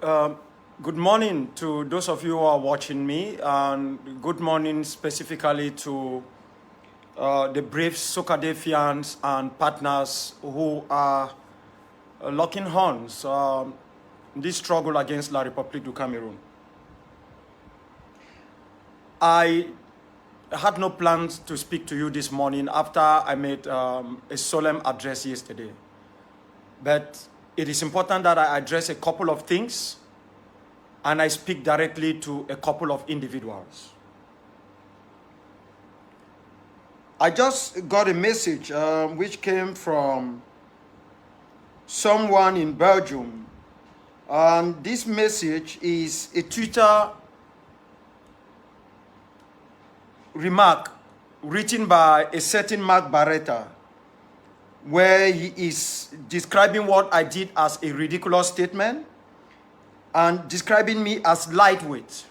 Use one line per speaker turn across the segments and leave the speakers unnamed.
Um, Good morning to those of you who are watching me, and good morning specifically to the brave Sokadefians and partners who are locking horns in this struggle against La République du Cameroon. I had no plans to speak to you this morning after I made a solemn address yesterday. But it is important that I address a couple of things and I speak directly to a couple of individuals. I just got a message which came from someone in Belgium. And this message is a Twitter remark written by a certain Mark Bareta, where he is describing what I did as a ridiculous statement and describing me as lightweight.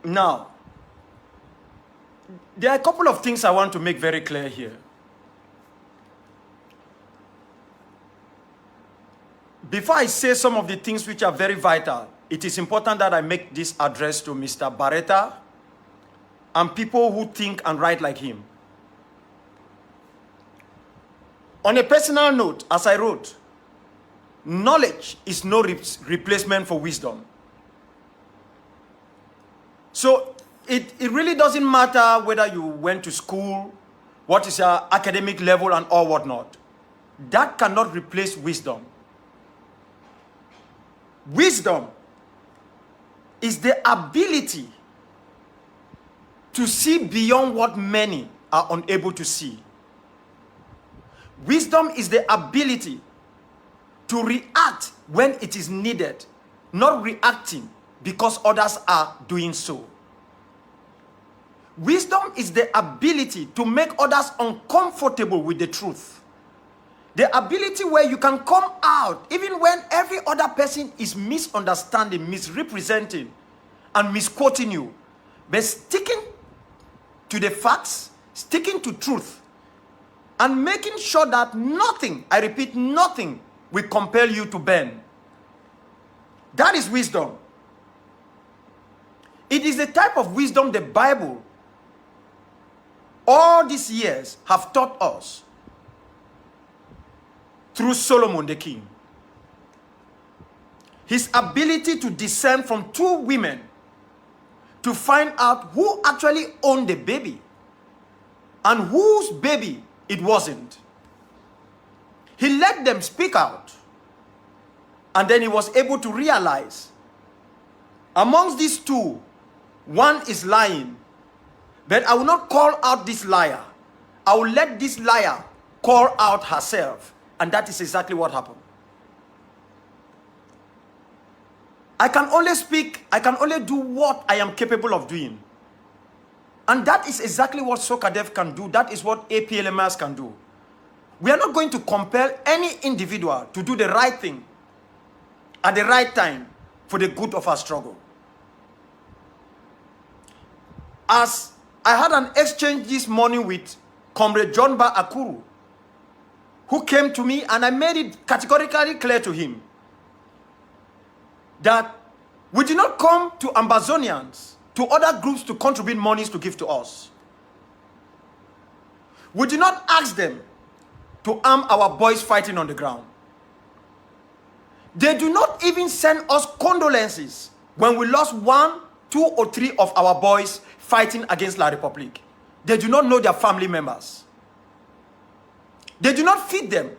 Now, there are a couple of things I want to make very clear here. Before I say some of the things which are very vital, it is important that I make this address to Mr. Bareta and people who think and write like him. On a personal note, as I wrote, knowledge is no replacement for wisdom. So it really doesn't matter whether you went to school, what is your academic level and all whatnot. That cannot replace wisdom. Wisdom is the ability to see beyond what many are unable to see. Wisdom is the ability to react when it is needed, not reacting because others are doing so. Wisdom is the ability to make others uncomfortable with the truth. The ability where you can come out even when every other person is misunderstanding, misrepresenting, and misquoting you. But sticking to the facts, sticking to truth, and making sure that nothing, I repeat, nothing will compel you to bend. That is wisdom. It is the type of wisdom the Bible all these years have taught us through Solomon the king. His ability to discern from two women to find out who actually owned the baby and whose baby it wasn't. He let them speak out, and then he was able to realize amongst these two, one is lying, but I will not call out this liar. I will let this liar call out herself, and that is exactly what happened. I can only speak, I can only do what I am capable of doing. And that is exactly what Sokadev can do. That is what APLMers can do. We are not going to compel any individual to do the right thing at the right time for the good of our struggle. As I had an exchange this morning with Comrade John Ba Akuru, who came to me, and I made it categorically clear to him that we did not come to Ambazonians, to other groups to contribute monies to give to us. We did not ask them to arm our boys fighting on the ground. They do not even send us condolences when we lost 1, 2, or 3 of our boys fighting against La République. They do not know their family members. They do not feed them.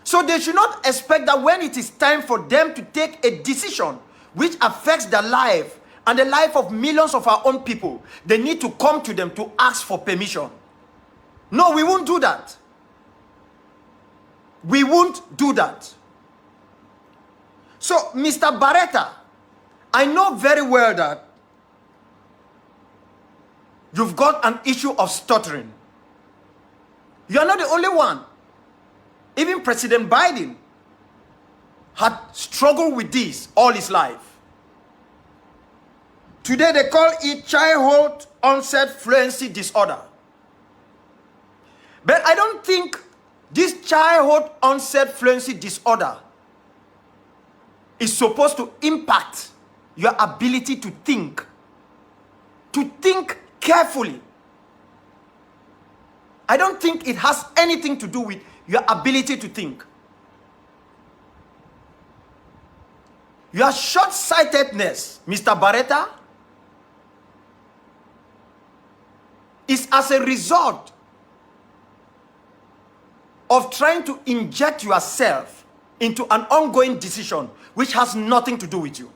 So they should not expect that when it is time for them to take a decision which affects their life and the life of millions of our own people, they need to come to them to ask for permission. No, we won't do that. We won't do that. So, Mr. Bareta, I know very well that you've got an issue of stuttering. You are not the only one. Even President Biden had struggled with this all his life. Today they call it childhood onset fluency disorder. But I don't think this childhood onset fluency disorder is supposed to impact your ability to think carefully. I don't think it has anything to do with your ability to think. Your short-sightedness, Mr. Bareta, is as a result of trying to inject yourself into an ongoing decision which has nothing to do with you.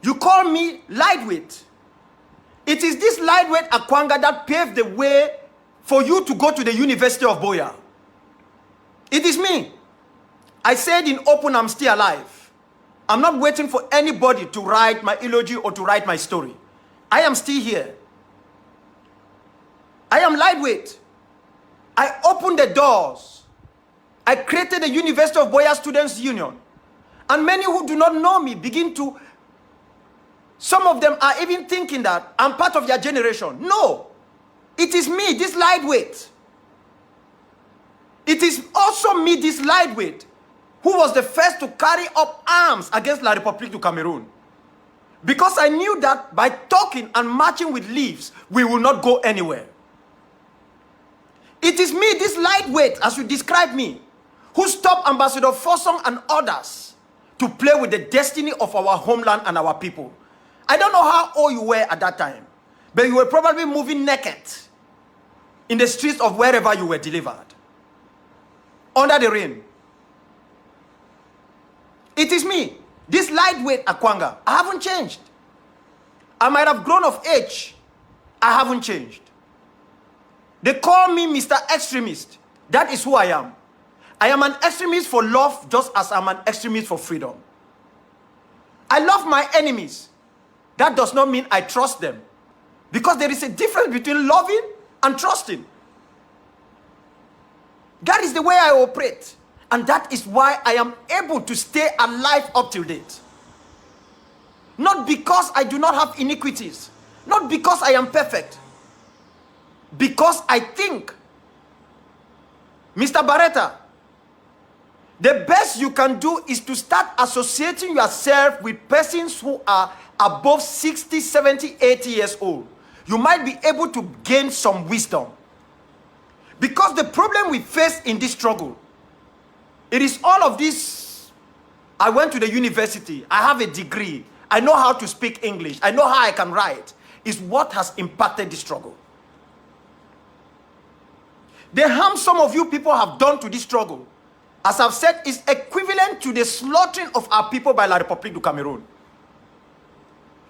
You call me lightweight. It is this lightweight Akwanga that paved the way for you to go to the University of Boya. It is me. I said in open, I'm still alive. I'm not waiting for anybody to write my eulogy or to write my story. I am still here. I am lightweight. I opened the doors. I created the University of Boya Students Union. And many who do not know me begin to, some of them are even thinking that I'm part of your generation. No. It is me, this lightweight. It is also me, this lightweight, who was the first to carry up arms against La République du Cameroon. Because I knew that by talking and marching with leaves, we will not go anywhere. It is me, this lightweight, as you describe me, who stopped Ambassador Fossong and others to play with the destiny of our homeland and our people. I don't know how old you were at that time, but you were probably moving naked in the streets of wherever you were delivered, under the rain. It is me, this lightweight Akwanga. I haven't changed. I might have grown of age. I haven't changed. They call me Mr. Extremist. That is who I am. I am an extremist for love, just as I'm an extremist for freedom. I love my enemies. That does not mean I trust them. Because there is a difference between loving and trusting. That is the way I operate. And that is why I am able to stay alive up till date. Not because I do not have iniquities. Not because I am perfect. Because I think, Mr. Bareta, the best you can do is to start associating yourself with persons who are above 60, 70, 80 years old. You might be able to gain some wisdom. Because the problem we face in this struggle, it is all of this. I went to the university. I have a degree. I know how to speak English. I know how I can write. Is what has impacted the struggle. The harm some of you people have done to this struggle, as I've said, is equivalent to the slaughtering of our people by La République du Cameroon.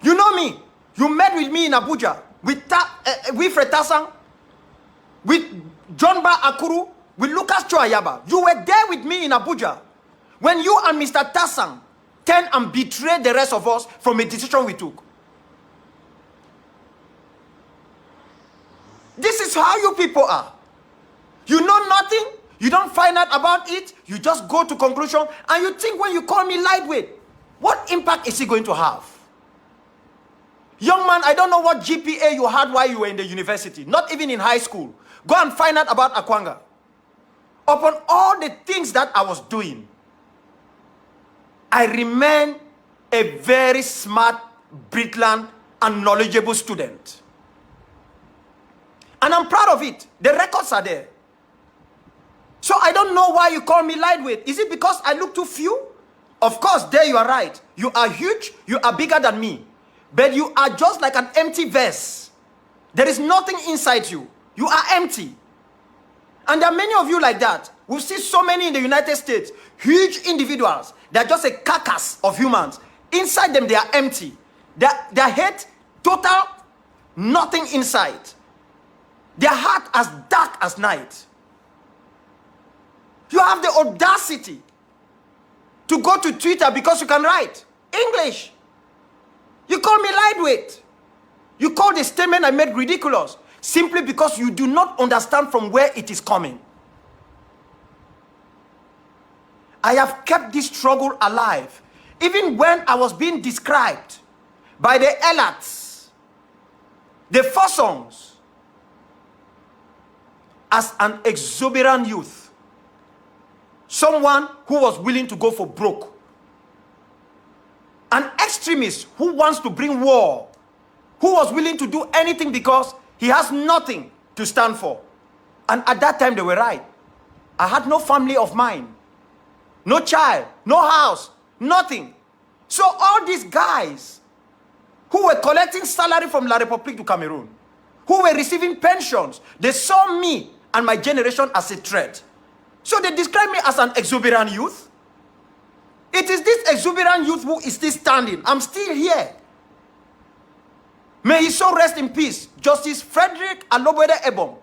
You know me. You met with me in Abuja with Wilfred Tassang, with John Ba Akuru, with Lucas Choayaba. You were there with me in Abuja when you and Mr. Tassang turned and betrayed the rest of us from a decision we took. This is how you people are. You know nothing. You don't find out about it. You just go to conclusion. And you think when you call me lightweight, what impact is it going to have? Young man, I don't know what GPA you had while you were in the university. Not even in high school. Go and find out about Akwanga. Upon all the things that I was doing, I remain a very smart, brilliant, and knowledgeable student. And I'm proud of it. The records are there. So I don't know why you call me lightweight. Is it because I look too few? Of course, there you are right. You are huge. You are bigger than me. But you are just like an empty vase. There is nothing inside you. You are empty. And there are many of you like that. We see so many in the United States. Huge individuals. They are just a carcass of humans. Inside them, they are empty. Their head, total, nothing inside. Their heart as dark as night. You have the audacity to go to Twitter because you can write English. You call me lightweight. You call the statement I made ridiculous simply because you do not understand from where it is coming. I have kept this struggle alive even when I was being described by the elites The four sons, as an exuberant youth, someone who was willing to go for broke, an extremist who wants to bring war, who was willing to do anything because he has nothing to stand for. And at that time, they were right. I had no family of mine, no child, no house, nothing. So all these guys who were collecting salary from La République du Cameroon, who were receiving pensions, they saw me and my generation as a threat. So they described me as an exuberant youth. It is this exuberant youth who is still standing. I'm still here. May his soul rest in peace. Justice Frederick Alobede Ebom,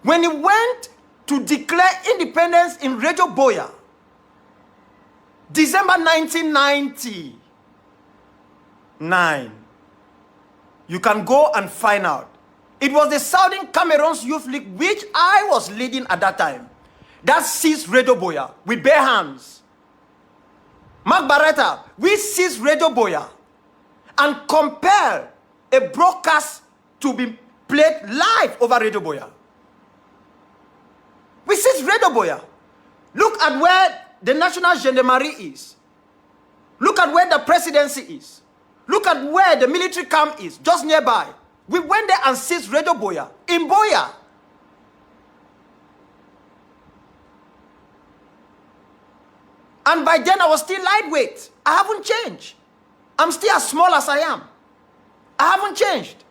when he went to declare independence in Radio Boya, December 1999, you can go and find out. It was the Southern Cameroon's Youth League, which I was leading at that time, that seized Radio Boya with bare hands. Mark Bareta, we seized Radio Boya and compelled a broadcast to be played live over Radio Boya. We seized Radio Boya. Look at where the National Gendarmerie is. Look at where the presidency is. Look at where the military camp is, just nearby. We went there and seized Radio Boya in Boya. And by then I was still lightweight. I haven't changed. I'm still as small as I am. I haven't changed.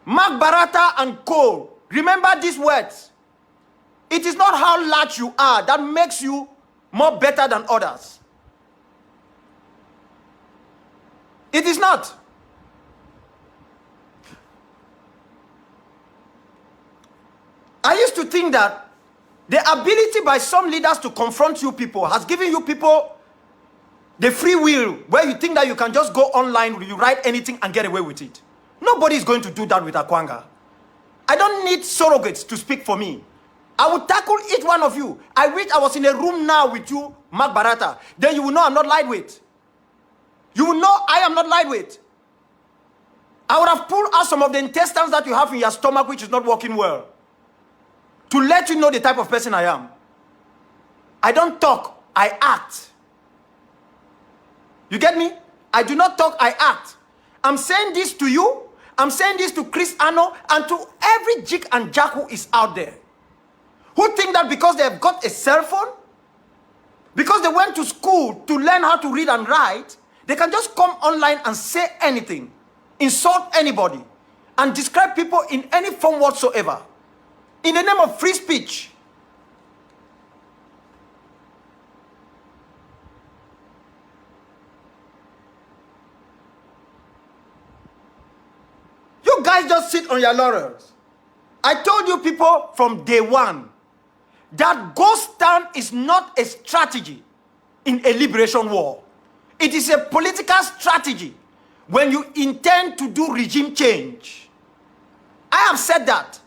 Mark Barata and Co. Remember these words. It is not how large you are that makes you more better than others. It is not. I used to think that the ability by some leaders to confront you people has given you people the free will where you think that you can just go online, you write anything and get away with it. Nobody is going to do that with Akwanga. I don't need surrogates to speak for me. I will tackle each one of you. I wish I was in a room now with you, Mark Barata. Then you will know I'm not lightweight. You will know I am not lightweight. I would have pulled out some of the intestines that you have in your stomach which is not working well, to let you know the type of person I am. I don't talk, I act. You get me? I do not talk, I act. I'm saying this to you. I'm saying this to Chris Ano and to every jig and jack who is out there, who think that because they have got a cell phone, because they went to school to learn how to read and write, they can just come online and say anything, insult anybody, and describe people in any form whatsoever, in the name of free speech. You guys just sit on your laurels. I told you people from day one that ghost town is not a strategy in a liberation war. It is a political strategy when you intend to do regime change. I have said that.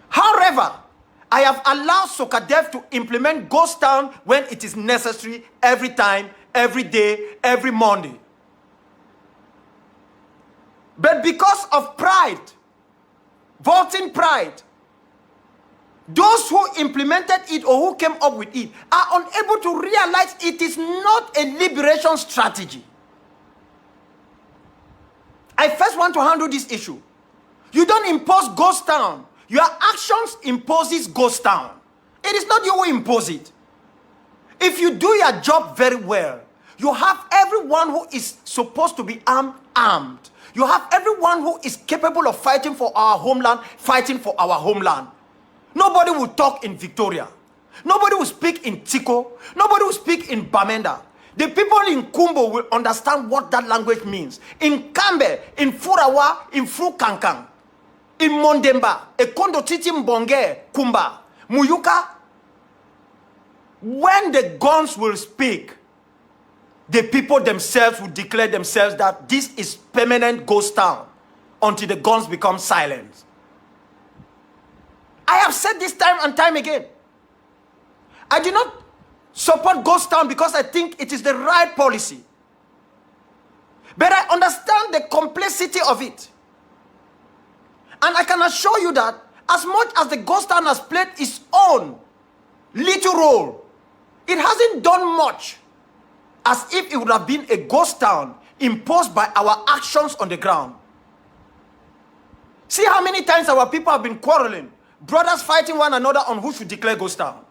However, I have allowed Sokadev to implement ghost town when it is necessary, every time, every day, every Monday. But because of pride, vaulting pride, those who implemented it or who came up with it are unable to realize it is not a liberation strategy. I first want to handle this issue. You don't impose ghost town. Your actions imposes ghost town. It is not you who impose it. If you do your job very well, you have everyone who is supposed to be armed. You have everyone who is capable of fighting for our homeland, fighting for our homeland. Nobody will talk in Victoria. Nobody will speak in Tiko. Nobody will speak in Bamenda. The people in Kumbo will understand what that language means. In Kambe, in Furawa, in Frukankang, in Mondemba, Ekondo Titi Mbonge, Kumba, Muyuka. When the guns will speak, the people themselves will declare themselves that this is permanent ghost town until the guns become silent. I have said this time and time again. I do not support ghost town because I think it is the right policy. But I understand the complexity of it. And I can assure you that as much as the ghost town has played its own little role, it hasn't done much as if it would have been a ghost town imposed by our actions on the ground. See how many times our people have been quarreling, brothers fighting one another on who should declare ghost town.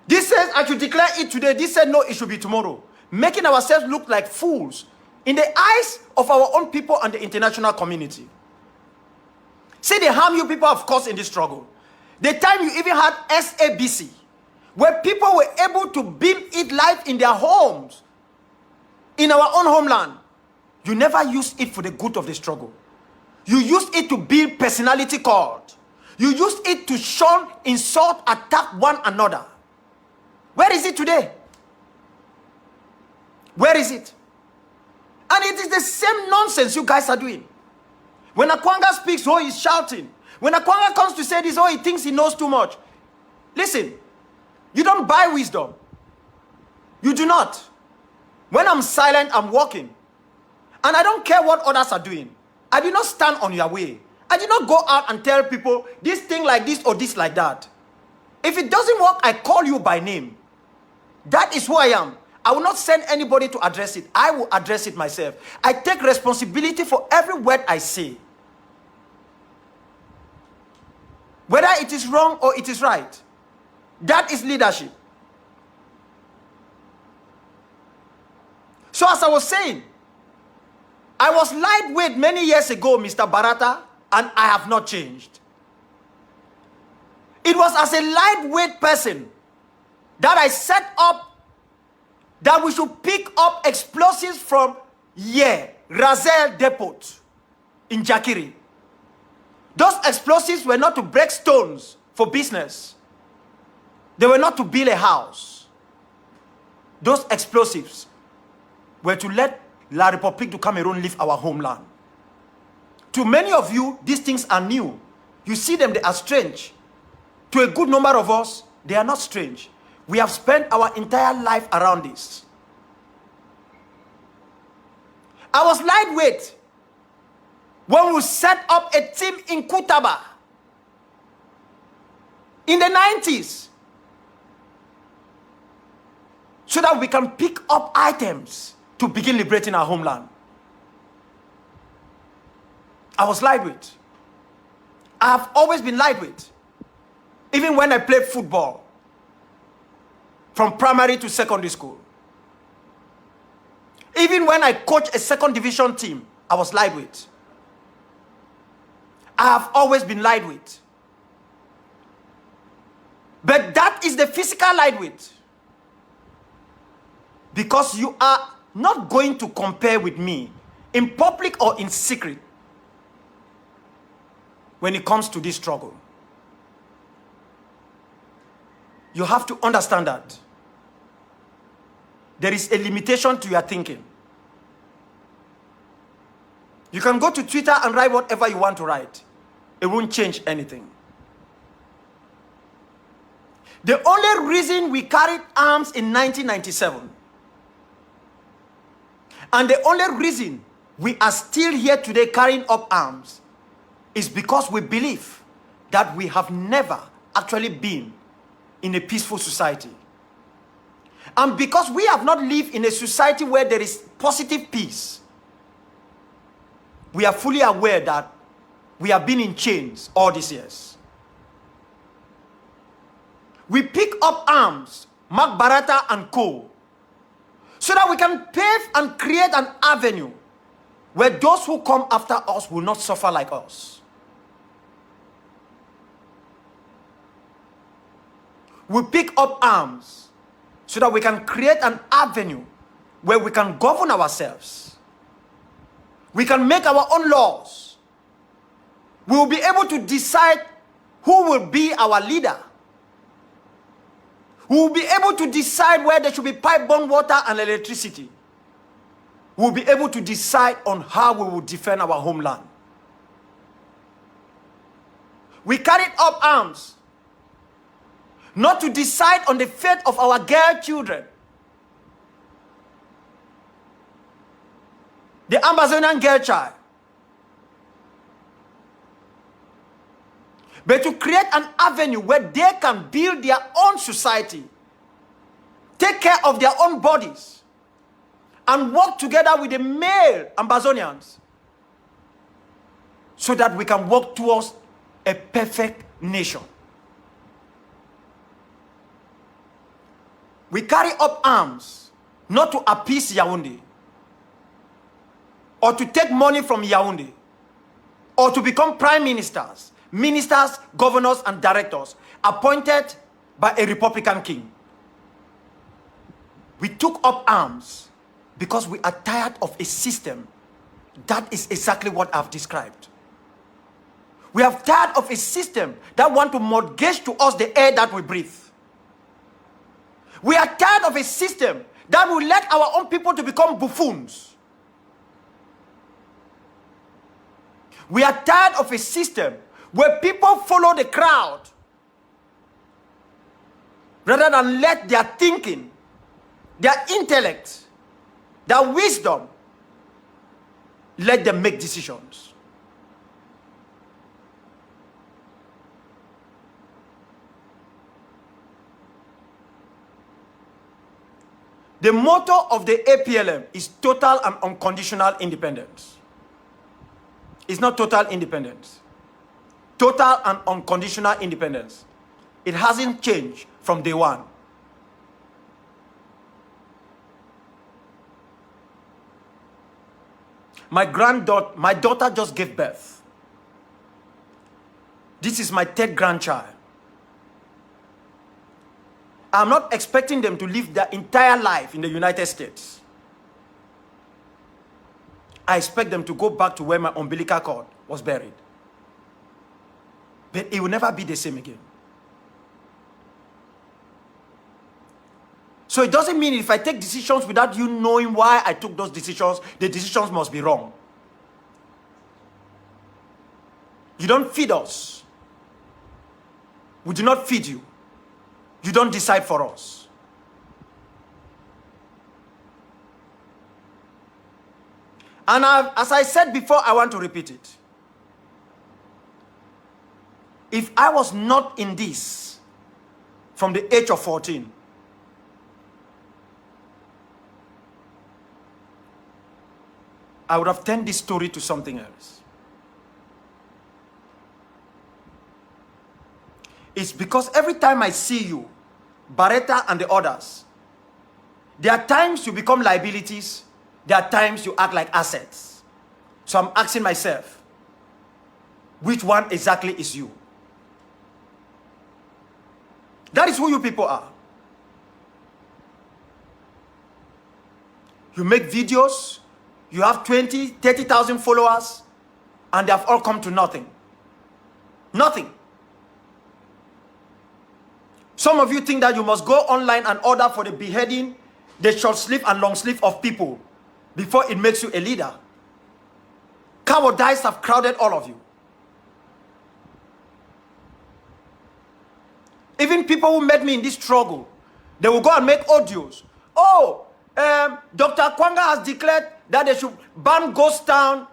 This says I should declare it today, this said no, it should be tomorrow, making ourselves look like fools in the eyes of our own people and the international community. See the harm you people have caused in this struggle. The time you even had SABC, where people were able to beam it live in their homes, in our own homeland, you never used it for the good of the struggle. You used it to build personality cult. You used it to shun, insult, attack one another. Where is it today? Where is it? And it is the same nonsense you guys are doing. When Akwanga speaks, oh, he's shouting. When Akwanga comes to say this, oh, he thinks he knows too much. Listen, you don't buy wisdom. You do not. When I'm silent, I'm walking. And I don't care what others are doing. I do not stand on your way. I do not go out and tell people this thing like this or this like that. If it doesn't work, I call you by name. That is who I am. I will not send anybody to address it. I will address it myself. I take responsibility for every word I say. Whether it is wrong or it is right. That is leadership. So as I was saying, I was lightweight many years ago, Mr. Bareta, and I have not changed. It was as a lightweight person that I set up that we should pick up explosives from Razel Depot in Jakiri. Those explosives were not to break stones for business. They were not to build a house. Those explosives were to let La République du Cameroon leave our homeland. To many of you, these things are new. You see them, they are strange. To a good number of us, they are not strange. We have spent our entire life around this. I was lightweight when we set up a team in Kutaba in the 90s so that we can pick up items to begin liberating our homeland. I was lightweight. I have always been lightweight. Even when I played football, from primary to secondary school. Even when I coached a second division team, I was lightweight. I have always been lightweight. But that is the physical lightweight. Because you are not going to compare with me in public or in secret when it comes to this struggle. You have to understand that there is a limitation to your thinking. You can go to Twitter and write whatever you want to write. It won't change anything. The only reason we carried arms in 1997 and the only reason we are still here today carrying up arms is because we believe that we have never actually been in a peaceful society. And because we have not lived in a society where there is positive peace, we are fully aware that we have been in chains all these years. We pick up arms, Mark Bareta and co, so that we can pave and create an avenue where those who come after us will not suffer like us. We pick up arms so that we can create an avenue where we can govern ourselves. We can make our own laws. We will be able to decide who will be our leader. We will be able to decide where there should be pipe-borne water and electricity. We will be able to decide on how we will defend our homeland. We carried up arms not to decide on the fate of our girl children. the Amazonian girl child. But to create an avenue where they can build their own society, take care of their own bodies, and work together with the male Amazonians so that we can work towards a perfect nation. We carry up arms not to appease Yaoundé or to take money from Yaoundé or to become prime ministers, governors, and directors appointed by a Republican king. We took up arms because we are tired of a system that is exactly what I've described. We are tired of a system that wants to mortgage to us the air that we breathe. We are tired of a system that will let our own people to become buffoons. We are tired of a system where people follow the crowd rather than let their thinking, their intellect, their wisdom, let them make decisions. The motto of the APLM is total and unconditional independence. It's not total independence. Total and unconditional independence. It hasn't changed from day one. My daughter just gave birth. This is my third grandchild. I'm not expecting them to live their entire life in the United States. I expect them to go back to where my umbilical cord was buried. But it will never be the same again. So it doesn't mean if I take decisions without you knowing why I took those decisions, the decisions must be wrong. You don't feed us. We do not feed you. You don't decide for us. And as I said before, I want to repeat it. If I was not in this from the age of 14, I would have turned this story to something else. It's because every time I see you, Bareta and the others, there are times you become liabilities, there are times you act like assets. So I'm asking myself, which one exactly is you? That is who you people are. You make videos, you have 20, 30,000 followers, and they have all come to nothing. Nothing. Some of you think that you must go online and order for the beheading, the short sleeve and long sleeve of people before it makes you a leader. Cowardice have crowded all of you. Even people who met me in this struggle, they will go and make audios. Oh, Dr. Kwanga has declared that they should ban Ghost Town.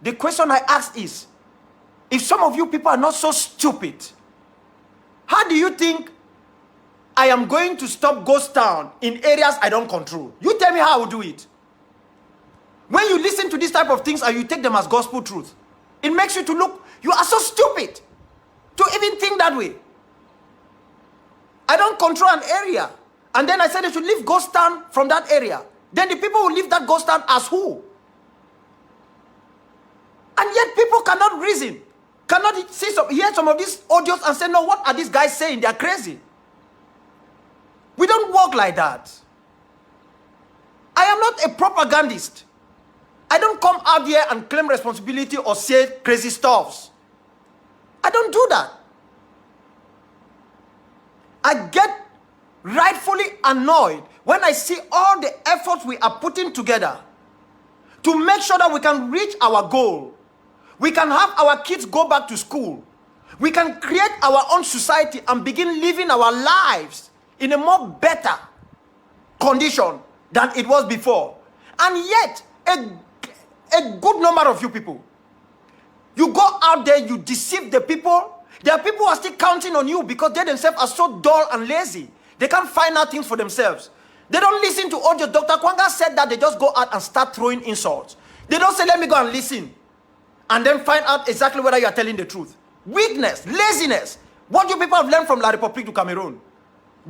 The question I ask is, if some of you people are not so stupid, how do you think I am going to stop Ghost Town in areas I don't control? You tell me how I will do it. When you listen to these type of things and you take them as gospel truth, it makes you to look, you are so stupid to even think that way. I don't control an area. And then I said they should leave Ghost Town from that area. Then the people will leave that Ghost Town as who? And yet people cannot reason. Cannot hear some of these audios and say, no, what are these guys saying? They are crazy. We don't work like that. I am not a propagandist. I don't come out here and claim responsibility or say crazy stuffs. I don't do that. I get rightfully annoyed when I see all the efforts we are putting together to make sure that we can reach our goal. We can have our kids go back to school. We can create our own society and begin living our lives in a more better condition than it was before. And yet, a A good number of you people. You go out there, you deceive the people. There are people who are still counting on you because they themselves are so dull and lazy. They can't find out things for themselves. They don't listen to audio. Dr. Kwanga said that they just go out and start throwing insults. They don't say, let me go and listen. And then find out exactly whether you are telling the truth. Weakness, laziness. What you people have learned from La République du Cameroon.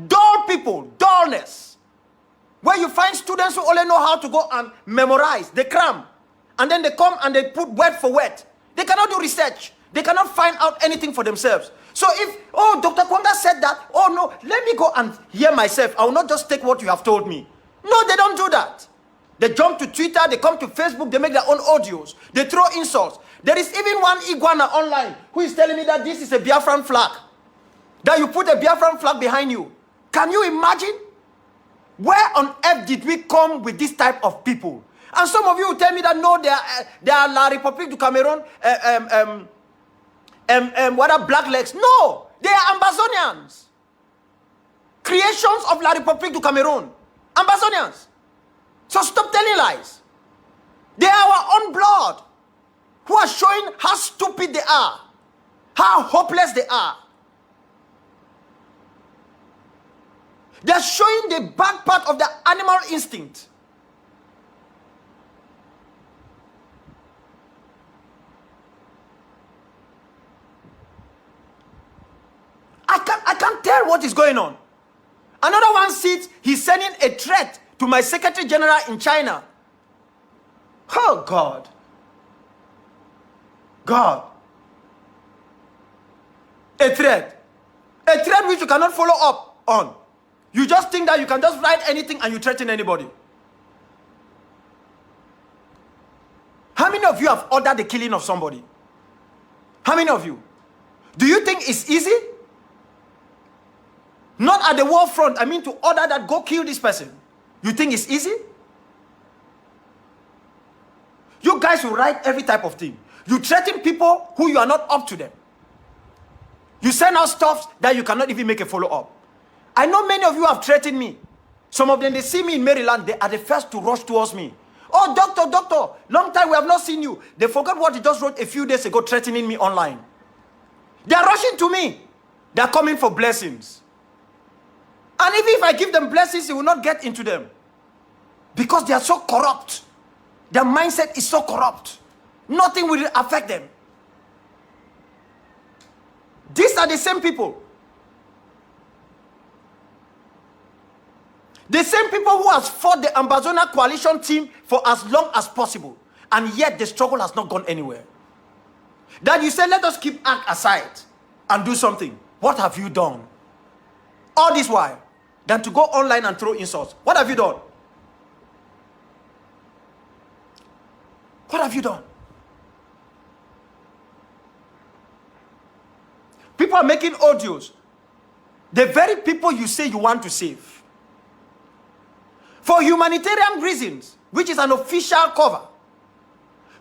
Dull people, dullness. Where you find students who only know how to go and memorize, they cram. And then they come and they put word for word. They cannot do research. They cannot find out anything for themselves. So if, oh, Dr. Kwanga said that, oh no, let me go and hear myself. I will not just take what you have told me. No, they don't do that. They jump to Twitter, they come to Facebook, they make their own audios. They throw insults. There is even one iguana online who is telling me that this is a Biafran flag. That you put a Biafran flag behind you. Can you imagine? Where on earth did we come with this type of people? And some of you will tell me that no, they are La République du Cameroon, what are black legs? No, they are Ambazonians. Creations of La République du Cameroon. Ambazonians. So stop telling lies. They are our own blood who are showing how stupid they are, how hopeless they are. They are showing the back part of the animal instinct. I can't tell what is going on. Another one sits, he's sending a threat to my Secretary General in China. Oh God. God. A threat. A threat which you cannot follow up on. You just think that you can just write anything and you threaten anybody. How many of you have ordered the killing of somebody? How many of you? Do you think it's easy? Not at the war front. I mean to order that go kill this person. You think it's easy? You guys will write every type of thing. You threaten people who you are not up to them. You send out stuff that you cannot even make a follow-up. I know many of you have threatened me. Some of them, they see me in Maryland, they are the first to rush towards me. Oh, doctor, long time we have not seen you. They forgot what he just wrote a few days ago threatening me online. They are rushing to me. They are coming for blessings. And even if I give them blessings, it will not get into them. Because they are so corrupt. Their mindset is so corrupt. Nothing will affect them. These are the same people. The same people who has fought the Ambazona coalition team for as long as possible. And yet the struggle has not gone anywhere. That you say, let us keep act aside and do something. What have you done? All this while, than to go online and throw insults. What have you done? What have you done? People are making audios. The very people you say you want to save. For humanitarian reasons, which is an official cover.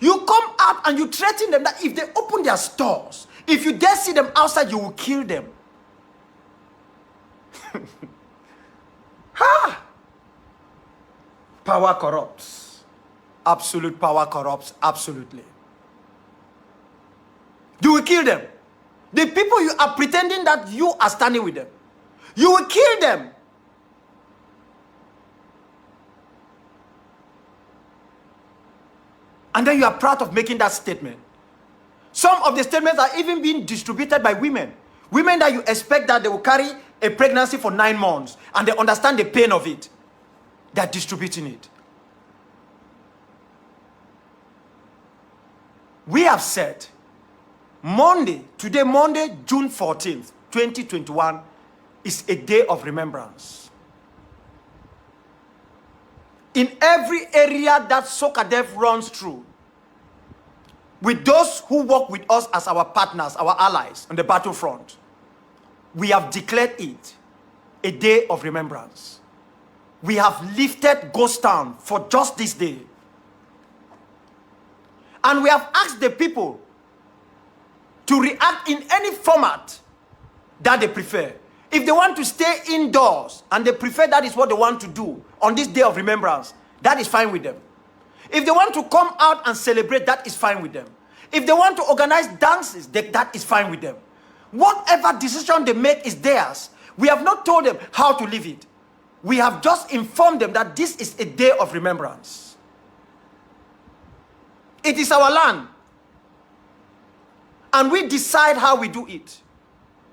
You come out and you threaten them that if they open their stores, if you dare see them outside, you will kill them. Ha! Power corrupts. Absolute power corrupts. Absolutely. You will kill them. The people you are pretending that you are standing with them. You will kill them. And then you are proud of making that statement. Some of the statements are even being distributed by women. Women that you expect that they will carry a pregnancy for 9 months and they understand the pain of it. They are distributing it. We have said today, Monday, June 14th, 2021, is a day of remembrance. In every area that Sokadev runs through, with those who work with us as our partners, our allies on the battlefront, we have declared it a day of remembrance. We have lifted Ghost Town for just this day. And we have asked the people to react in any format that they prefer. If they want to stay indoors and they prefer that is what they want to do on this day of remembrance, that is fine with them. If they want to come out and celebrate, that is fine with them. If they want to organize dances, that is fine with them. Whatever decision they make is theirs. We have not told them how to live it. We have just informed them that this is a day of remembrance. It is our land. And we decide how we do it.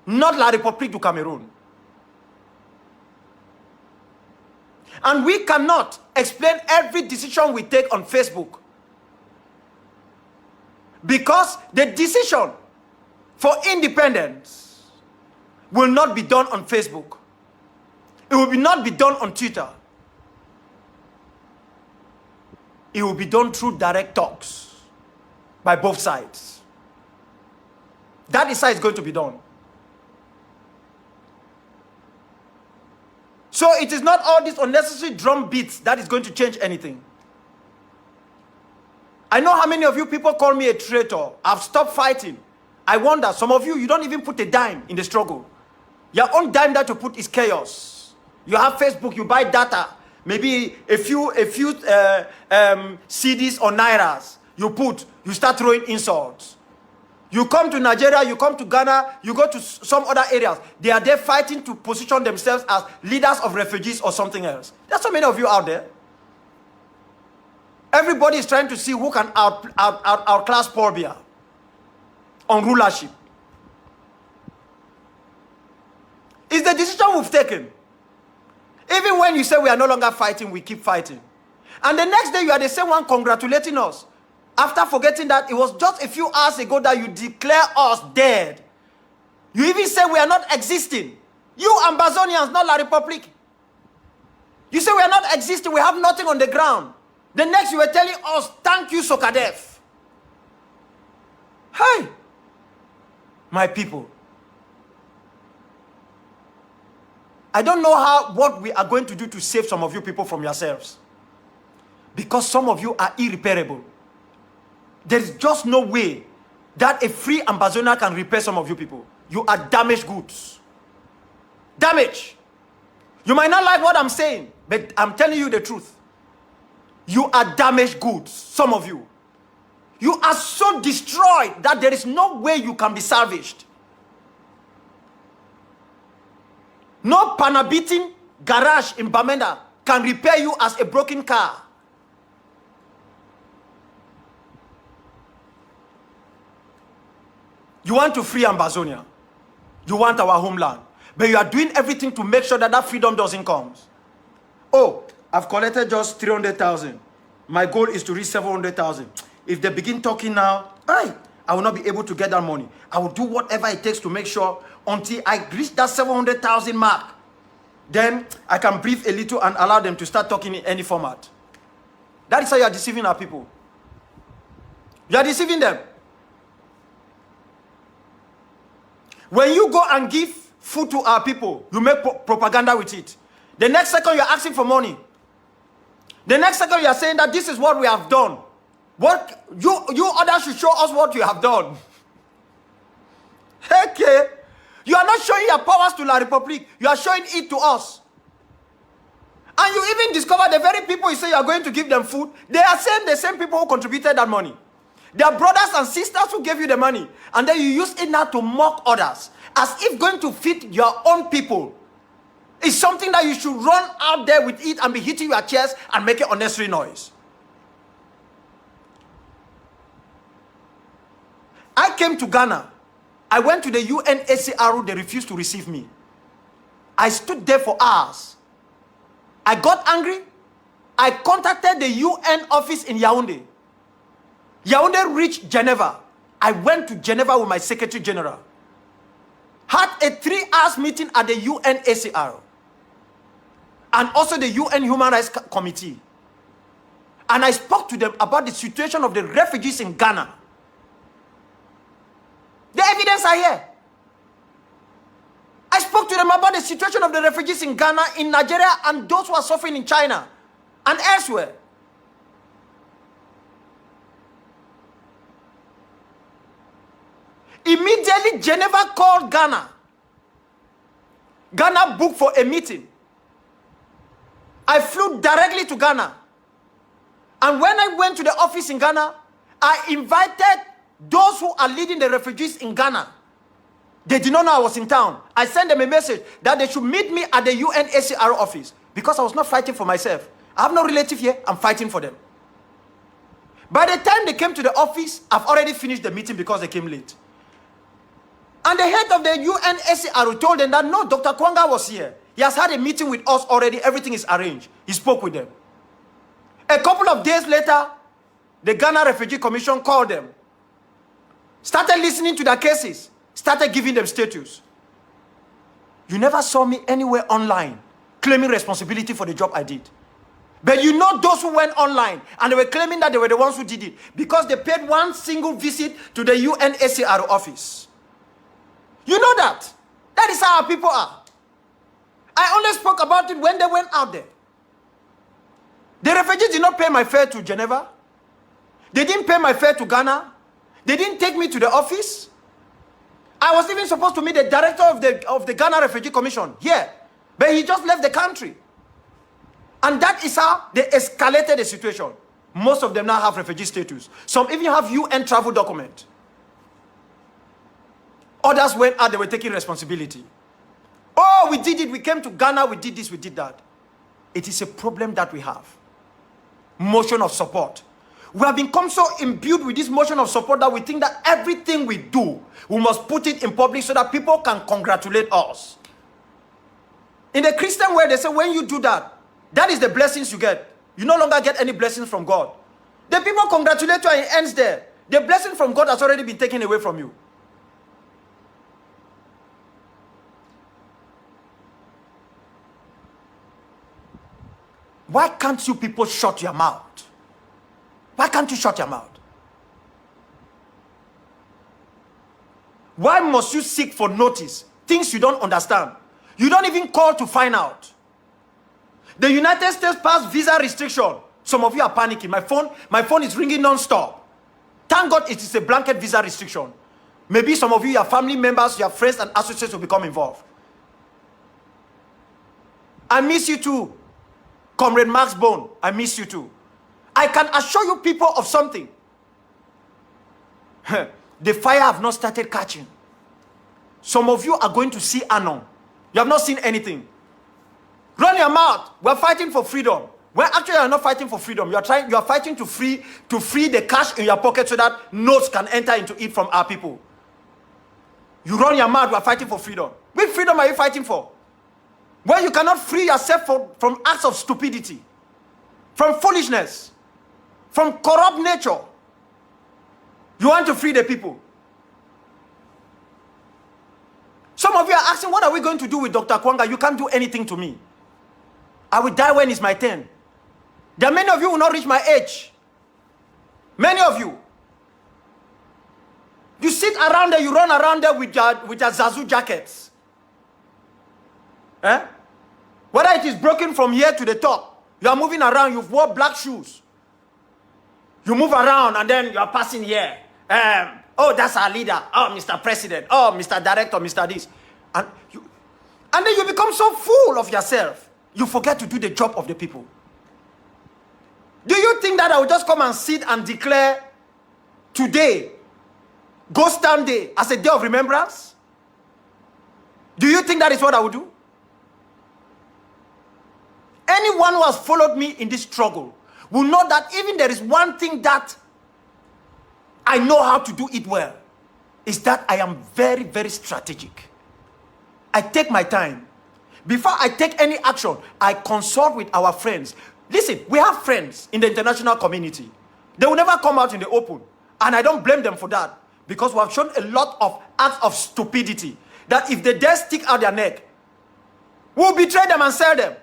Not La République du Cameroon. And we cannot explain every decision we take on Facebook. Because the decision for independence will not be done on Facebook. It will not be done on Twitter. It will be done through direct talks by both sides. That is how it's going to be done. So it is not all these unnecessary drum beats that is going to change anything. I know how many of you people call me a traitor. I've stopped fighting. I wonder, some of you, you don't even put a dime in the struggle. Your own dime that you put is chaos. You have Facebook, you buy data, maybe a few CDs or Nairas. You start throwing insults. You come to Nigeria, you come to Ghana, you go to some other areas. They are there fighting to position themselves as leaders of refugees or something else. There's so many of you out there. Everybody is trying to see who can outclass Paul Biya on rulership. It's the decision we've taken. Even when you say we are no longer fighting, we keep fighting. And the next day you are the same one congratulating us. After forgetting that it was just a few hours ago that you declare us dead. You even say we are not existing. You Ambazonians, not La République. You say we are not existing, we have nothing on the ground. The next you were telling us, thank you, Sokadef. Hey, my people. I don't know what we are going to do to save some of you people from yourselves. Because some of you are irreparable. There is just no way that a free Ambazonia can repair some of you people. You are damaged goods. Damage. You might not like what I'm saying, but I'm telling you the truth. You are damaged goods, some of you. You are so destroyed that there is no way you can be salvaged. No Panabitin garage in Bamenda can repair you as a broken car. You want to free Ambazonia. You want our homeland. But you are doing everything to make sure that that freedom doesn't come. Oh, I've collected just 300,000. My goal is to reach 700,000. If they begin talking now, I will not be able to get that money. I will do whatever it takes to make sure until I reach that 700,000 mark. Then I can breathe a little and allow them to start talking in any format. That is how you are deceiving our people. You are deceiving them. When you go and give food to our people, you make propaganda with it. The next second, you're asking for money. The next second, you're saying that this is what we have done. What you others should show us what you have done. Okay. You are not showing your powers to La République. You are showing it to us. And you even discover the very people you say you are going to give them food, they are the same people who contributed that money. They are brothers and sisters who gave you the money. And then you use it now to mock others. As if going to feed your own people is something that you should run out there with it and be hitting your chest and making unnecessary noise. I came to Ghana. I went to the UNHCR. They refused to receive me. I stood there for hours. I got angry. I contacted the UN office in Yaoundé. Yaoundé reached Geneva. I went to Geneva with my Secretary General. Had a 3-hour meeting at the UNHCR. And also the UN Human Rights Committee. And I spoke to them about the situation of the refugees in Ghana. The evidence are here. I spoke to them about the situation of the refugees in Ghana, in Nigeria, and those who are suffering in China and elsewhere. Immediately, Geneva called Ghana. Ghana booked for a meeting. I flew directly to Ghana. And when I went to the office in Ghana, I invited those who are leading the refugees in Ghana. They did not know I was in town. I sent them a message that they should meet me at the UNHCR office because I was not fighting for myself. I have no relative here. I'm fighting for them. By the time they came to the office, I've already finished the meeting because they came late. And the head of the UNHCR told them that no, Dr. Kwanga was here. He has had a meeting with us already. Everything is arranged. He spoke with them. A couple of days later, the Ghana Refugee Commission called them, started listening to their cases, started giving them status. You never saw me anywhere online claiming responsibility for the job I did. But you know those who went online and they were claiming that they were the ones who did it because they paid one single visit to the UNHCR office. You know that. That is how our people are. I only spoke about it when they went out there. The refugees did not pay my fare to Geneva. They didn't pay my fare to Ghana. They didn't take me to the office. I was even supposed to meet the director of the Ghana Refugee Commission here. But he just left the country. And that is how they escalated the situation. Most of them now have refugee status. Some even have UN travel document. Others went out, they were taking responsibility. Oh, we did it, we came to Ghana, we did this, we did that. It is a problem that we have. Motion of support. We have become so imbued with this motion of support that we think that everything we do, we must put it in public so that people can congratulate us. In the Christian world, they say when you do that, that is the blessings you get. You no longer get any blessings from God. The people congratulate you and it ends there. The blessing from God has already been taken away from you. Why can't you people shut your mouth? Why can't you shut your mouth? Why must you seek for notice? Things you don't understand. You don't even call to find out. The United States passed visa restriction. Some of you are panicking. My phone is ringing non-stop. Thank God it is a blanket visa restriction. Maybe some of you, your family members, your friends and associates will become involved. I miss you too. Comrade Max Bone, I miss you too. I can assure you people of something. The fire have not started catching. Some of you are going to see Anon. You have not seen anything. Run your mouth. We're fighting for freedom. Well, actually, you're not fighting for freedom. You are fighting to free the cash in your pocket so that notes can enter into it from our people. You run your mouth. We're fighting for freedom. Which freedom are you fighting for? Where you cannot free yourself from acts of stupidity, from foolishness, from corrupt nature. You want to free the people. Some of you are asking, what are we going to do with Dr. Kwanga? You can't do anything to me. I will die when it's my turn. There are many of you who will not reach my age. Many of you. You sit around there, you run around there with your Zazu jackets. Eh? Whether it is broken from here to the top, you are moving around, you've worn black shoes. You move around and then you are passing here. Oh, that's our leader. Oh, Mr. President. Oh, Mr. Director, Mr. This. And then you become so full of yourself, you forget to do the job of the people. Do you think that I will just come and sit and declare today, Ghost Town Day, as a day of remembrance? Do you think that is what I will do? Anyone who has followed me in this struggle will know that even there is one thing that I know how to do it well, is that I am very, very strategic. I take my time. Before I take any action, I consult with our friends. Listen, we have friends in the international community. They will never come out in the open. And I don't blame them for that. Because we have shown a lot of acts of stupidity. That if they dare stick out their neck, we'll betray them and sell them.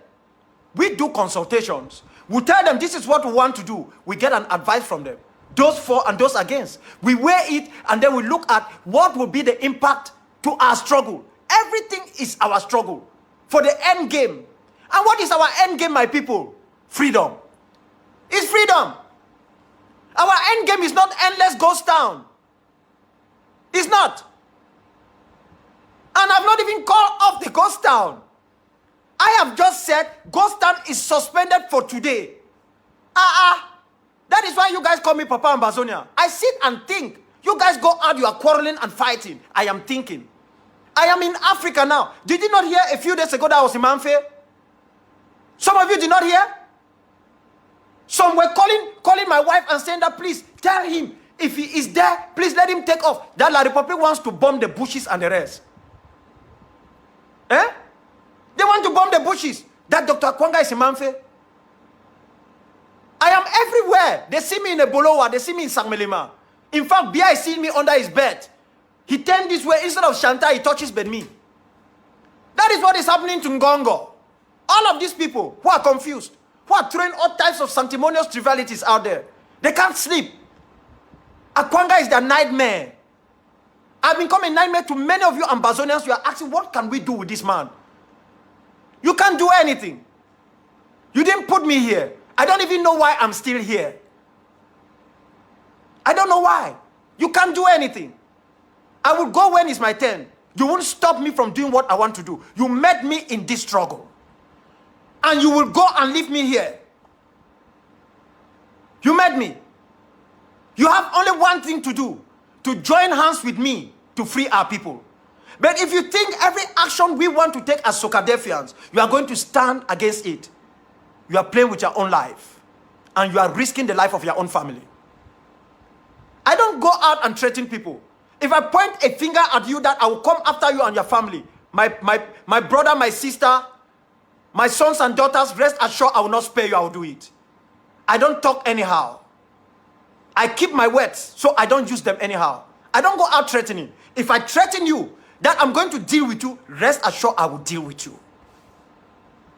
We do consultations. We tell them this is what we want to do. We get an advice from them. Those for and those against. We weigh it and then we look at what will be the impact to our struggle. Everything is our struggle for the end game. And what is our end game, my people? Freedom. It's freedom. Our end game is not endless ghost town. It's not. And I've not even called off the ghost town. I have just said ghost town is suspended for today. That is why you guys call me Papa Ambazonia. I sit and think. You guys go out, you are quarreling and fighting. I am thinking. I am in Africa now. Did you not hear a few days ago that I was in Manfe? Some of you did not hear? Some were calling my wife and saying that, please tell him if he is there, please let him take off. That La Republic wants to bomb the bushes and the rest. Eh? They want to bomb the bushes. That Dr. Akwanga is in Manfe. I am everywhere. They see me in Ebolowa. They see me in Sangmelema. In fact, Bia is seeing me under his bed. He turned this way. Instead of Shanta, he touches bed me. That is what is happening to Ngongo. All of these people who are confused, who are throwing all types of sanctimonious trivialities out there. They can't sleep. Akwanga is their nightmare. I've become a nightmare to many of you Ambazonians. You are asking, what can we do with this man? You can't do anything. You didn't put me here. I don't even know why I'm still here. I don't know why. You can't do anything. I will go when it's my turn. You won't stop me from doing what I want to do. You met me in this struggle. And you will go and leave me here. You met me. You have only one thing to do. To join hands with me to free our people. But if you think every action we want to take as Sokadefians, you are going to stand against it, you are playing with your own life. And you are risking the life of your own family. I don't go out and threaten people. If I point a finger at you that I will come after you and your family, my brother, my sister, my sons and daughters, rest assured I will not spare you, I will do it. I don't talk anyhow. I keep my words, so I don't use them anyhow. I don't go out threatening. If I threaten you, that I'm going to deal with you, rest assured I will deal with you.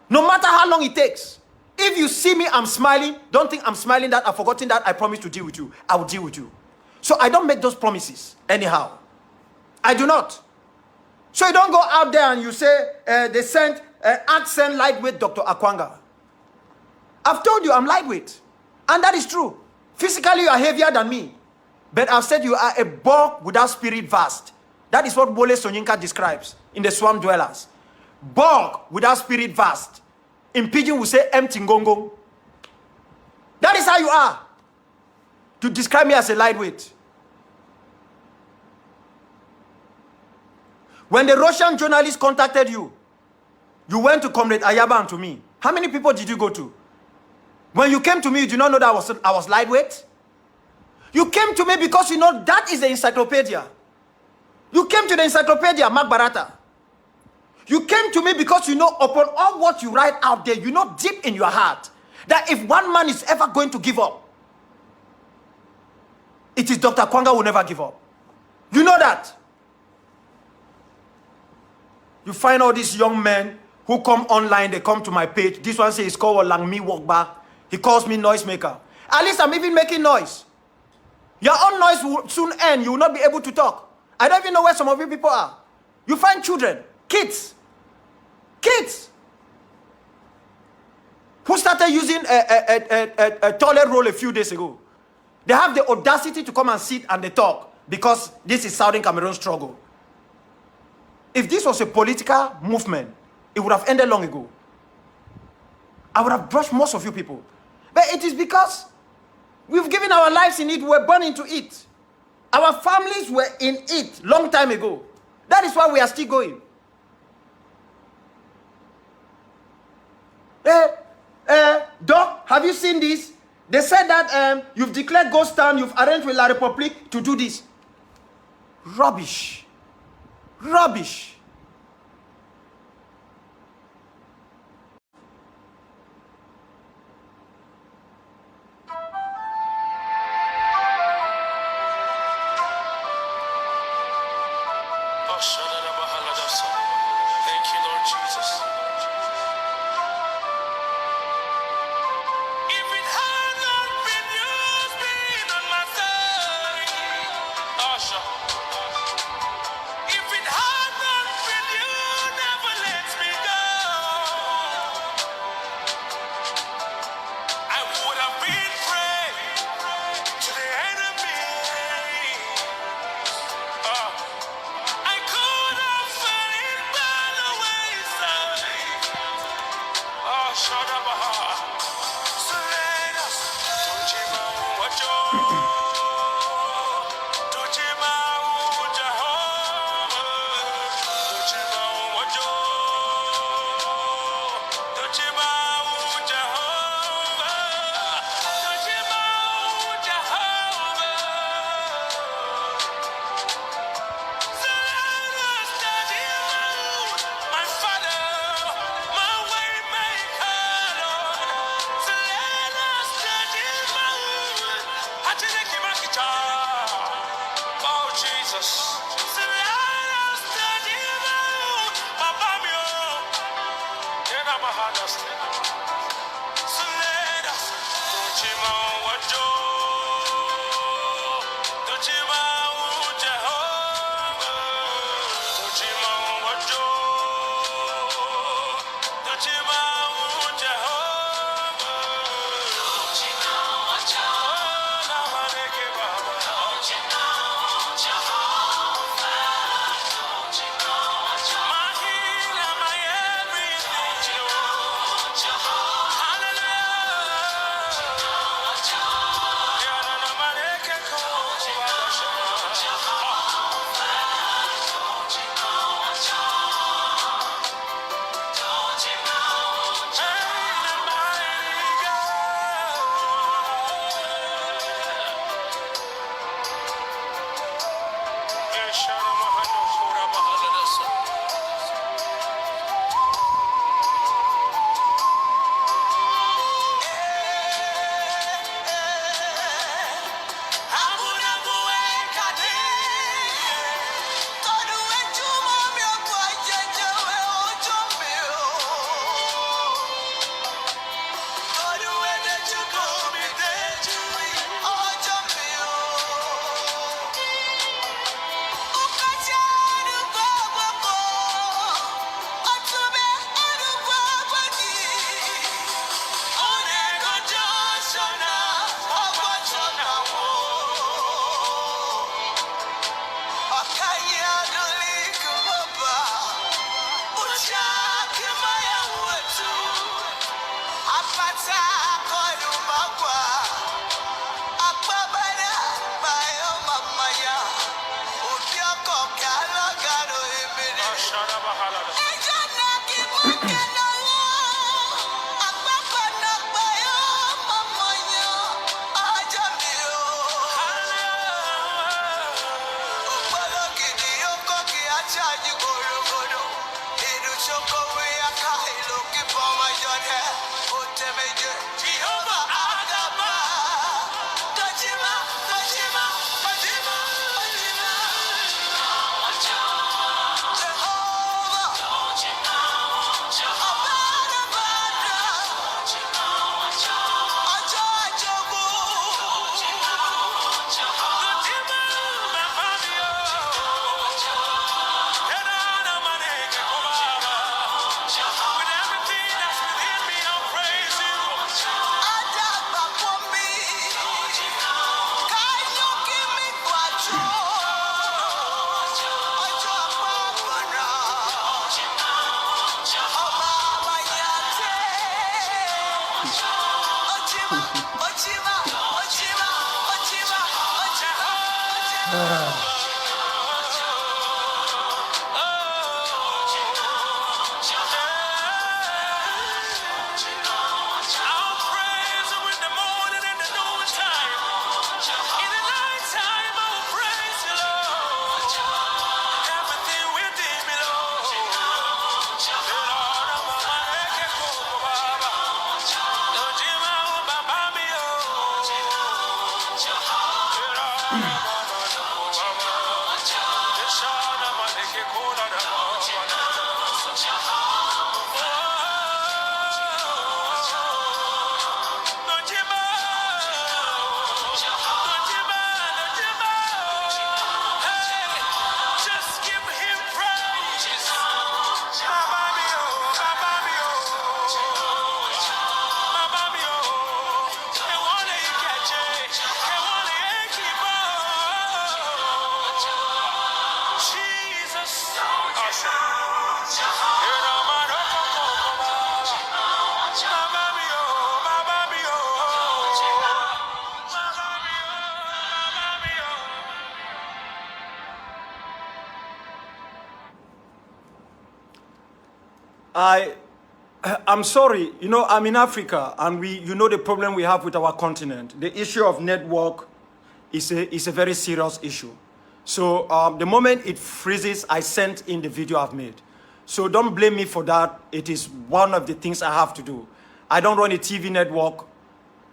No matter how long it takes. If you see me, I'm smiling, don't think I'm smiling that I've forgotten that I promised to deal with you. I will deal with you. So I don't make those promises anyhow. I do not. So you don't go out there and you say, they sent, accent lightweight Dr. Akwanga. I've told you I'm lightweight. And that is true. Physically, you are heavier than me. But I've said you are a bulk without spirit vast. That is what Wole Soyinka describes in the Swamp Dwellers. Bulk without spirit vast. In Pidgin, we say empty ngongong. That is how you are. To describe me as a lightweight. When the Russian journalist contacted you, you went to Comrade Ayaba and to me. How many people did you go to? When you came to me, you did not know that I was lightweight? You came to me because you know that is the encyclopedia. You came to the encyclopedia, Mark Bareta. You came to me because you know upon all what you write out there, you know deep in your heart that if one man is ever going to give up, it is Dr. Akwanga will never give up. You know that. You find all these young men who come online, they come to my page. This one says he's called Langmi Wokba. He calls me noisemaker. At least I'm even making noise. Your own noise will soon end. You will not be able to talk. I don't even know where some of you people are. You find children, kids, who started using a toilet roll a few days ago. They have the audacity to come and sit and they talk because this is Southern Cameroon struggle. If this was a political movement, it would have ended long ago. I would have brushed most of you people. But it is because we've given our lives in it, we're born into it. Our families were in it long time ago. That is why we are still going. Doc, have you seen this? They said that you've declared ghost town, you've arranged with La Republique to do this. Rubbish. Rubbish.
Thank you, Lord Jesus. If it had not been you being on my side, Asha. If it had not My father, my way maker, Lord. Selena study mode. I take my guitar. Oh Jesus. Selena study mode. Papa mio. Then I'm a hardest. Selena. Don't you know what you? Don't you know Jehovah? Don't you know what you? Don't you know Jehovah? Don't you know what Jehovah? Don't you know Jehovah? Don't you know what Jehovah? My healer, my everything. Don't you know Jehovah? Hallelujah. Don't you know what Jehovah?
I'm sorry, you know, I'm in Africa, and you know the problem we have with our continent. The issue of network is a very serious issue. So the moment it freezes, I sent in the video I've made. So don't blame me for that. It is one of the things I have to do. I don't run a TV network.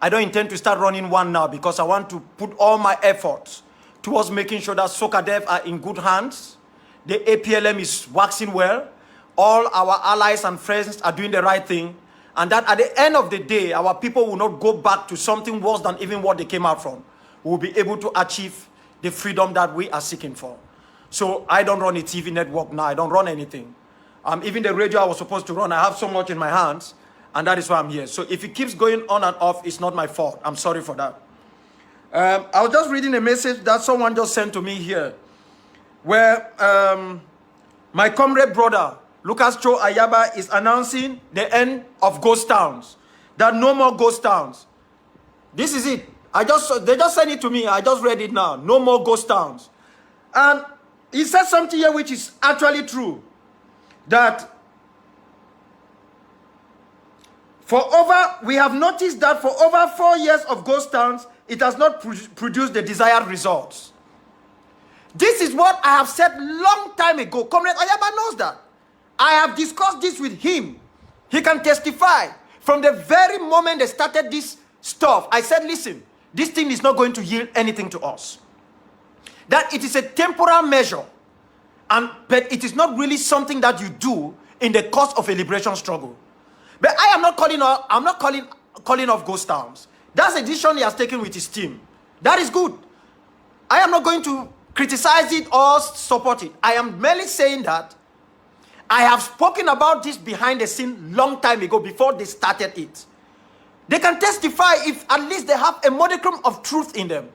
I don't intend to start running one now because I want to put all my efforts towards making sure that Soca Dev are in good hands. The APLM is waxing well. All our allies and friends are doing the right thing. And that at the end of the day, our people will not go back to something worse than even what they came out from. We will be able to achieve the freedom that we are seeking for. So I don't run a TV network now. I don't run anything. Even the radio I was supposed to run, I have so much in my hands. And that is why I'm here. So if it keeps going on and off, it's not my fault. I'm sorry for that. I was just reading a message that someone just sent to me here, where my comrade brother, Lucas Cho Ayaba, is announcing the end of ghost towns. That no more ghost towns. This is it. They just sent it to me. I just read it now. No more ghost towns. And he said something here which is actually true. That we have noticed that for over 4 years of ghost towns, it has not produced the desired results. This is what I have said long time ago. Comrade Ayaba knows that. I have discussed this with him. He can testify. From the very moment they started this stuff, I said, listen, this thing is not going to yield anything to us. That it is a temporal measure, but it is not really something that you do in the course of a liberation struggle. But I am not calling off ghost towns. That's a decision he has taken with his team. That is good. I am not going to criticize it or support it. I am merely saying that I have spoken about this behind the scene long time ago before they started it. They can testify if at least they have a modicum of truth in them.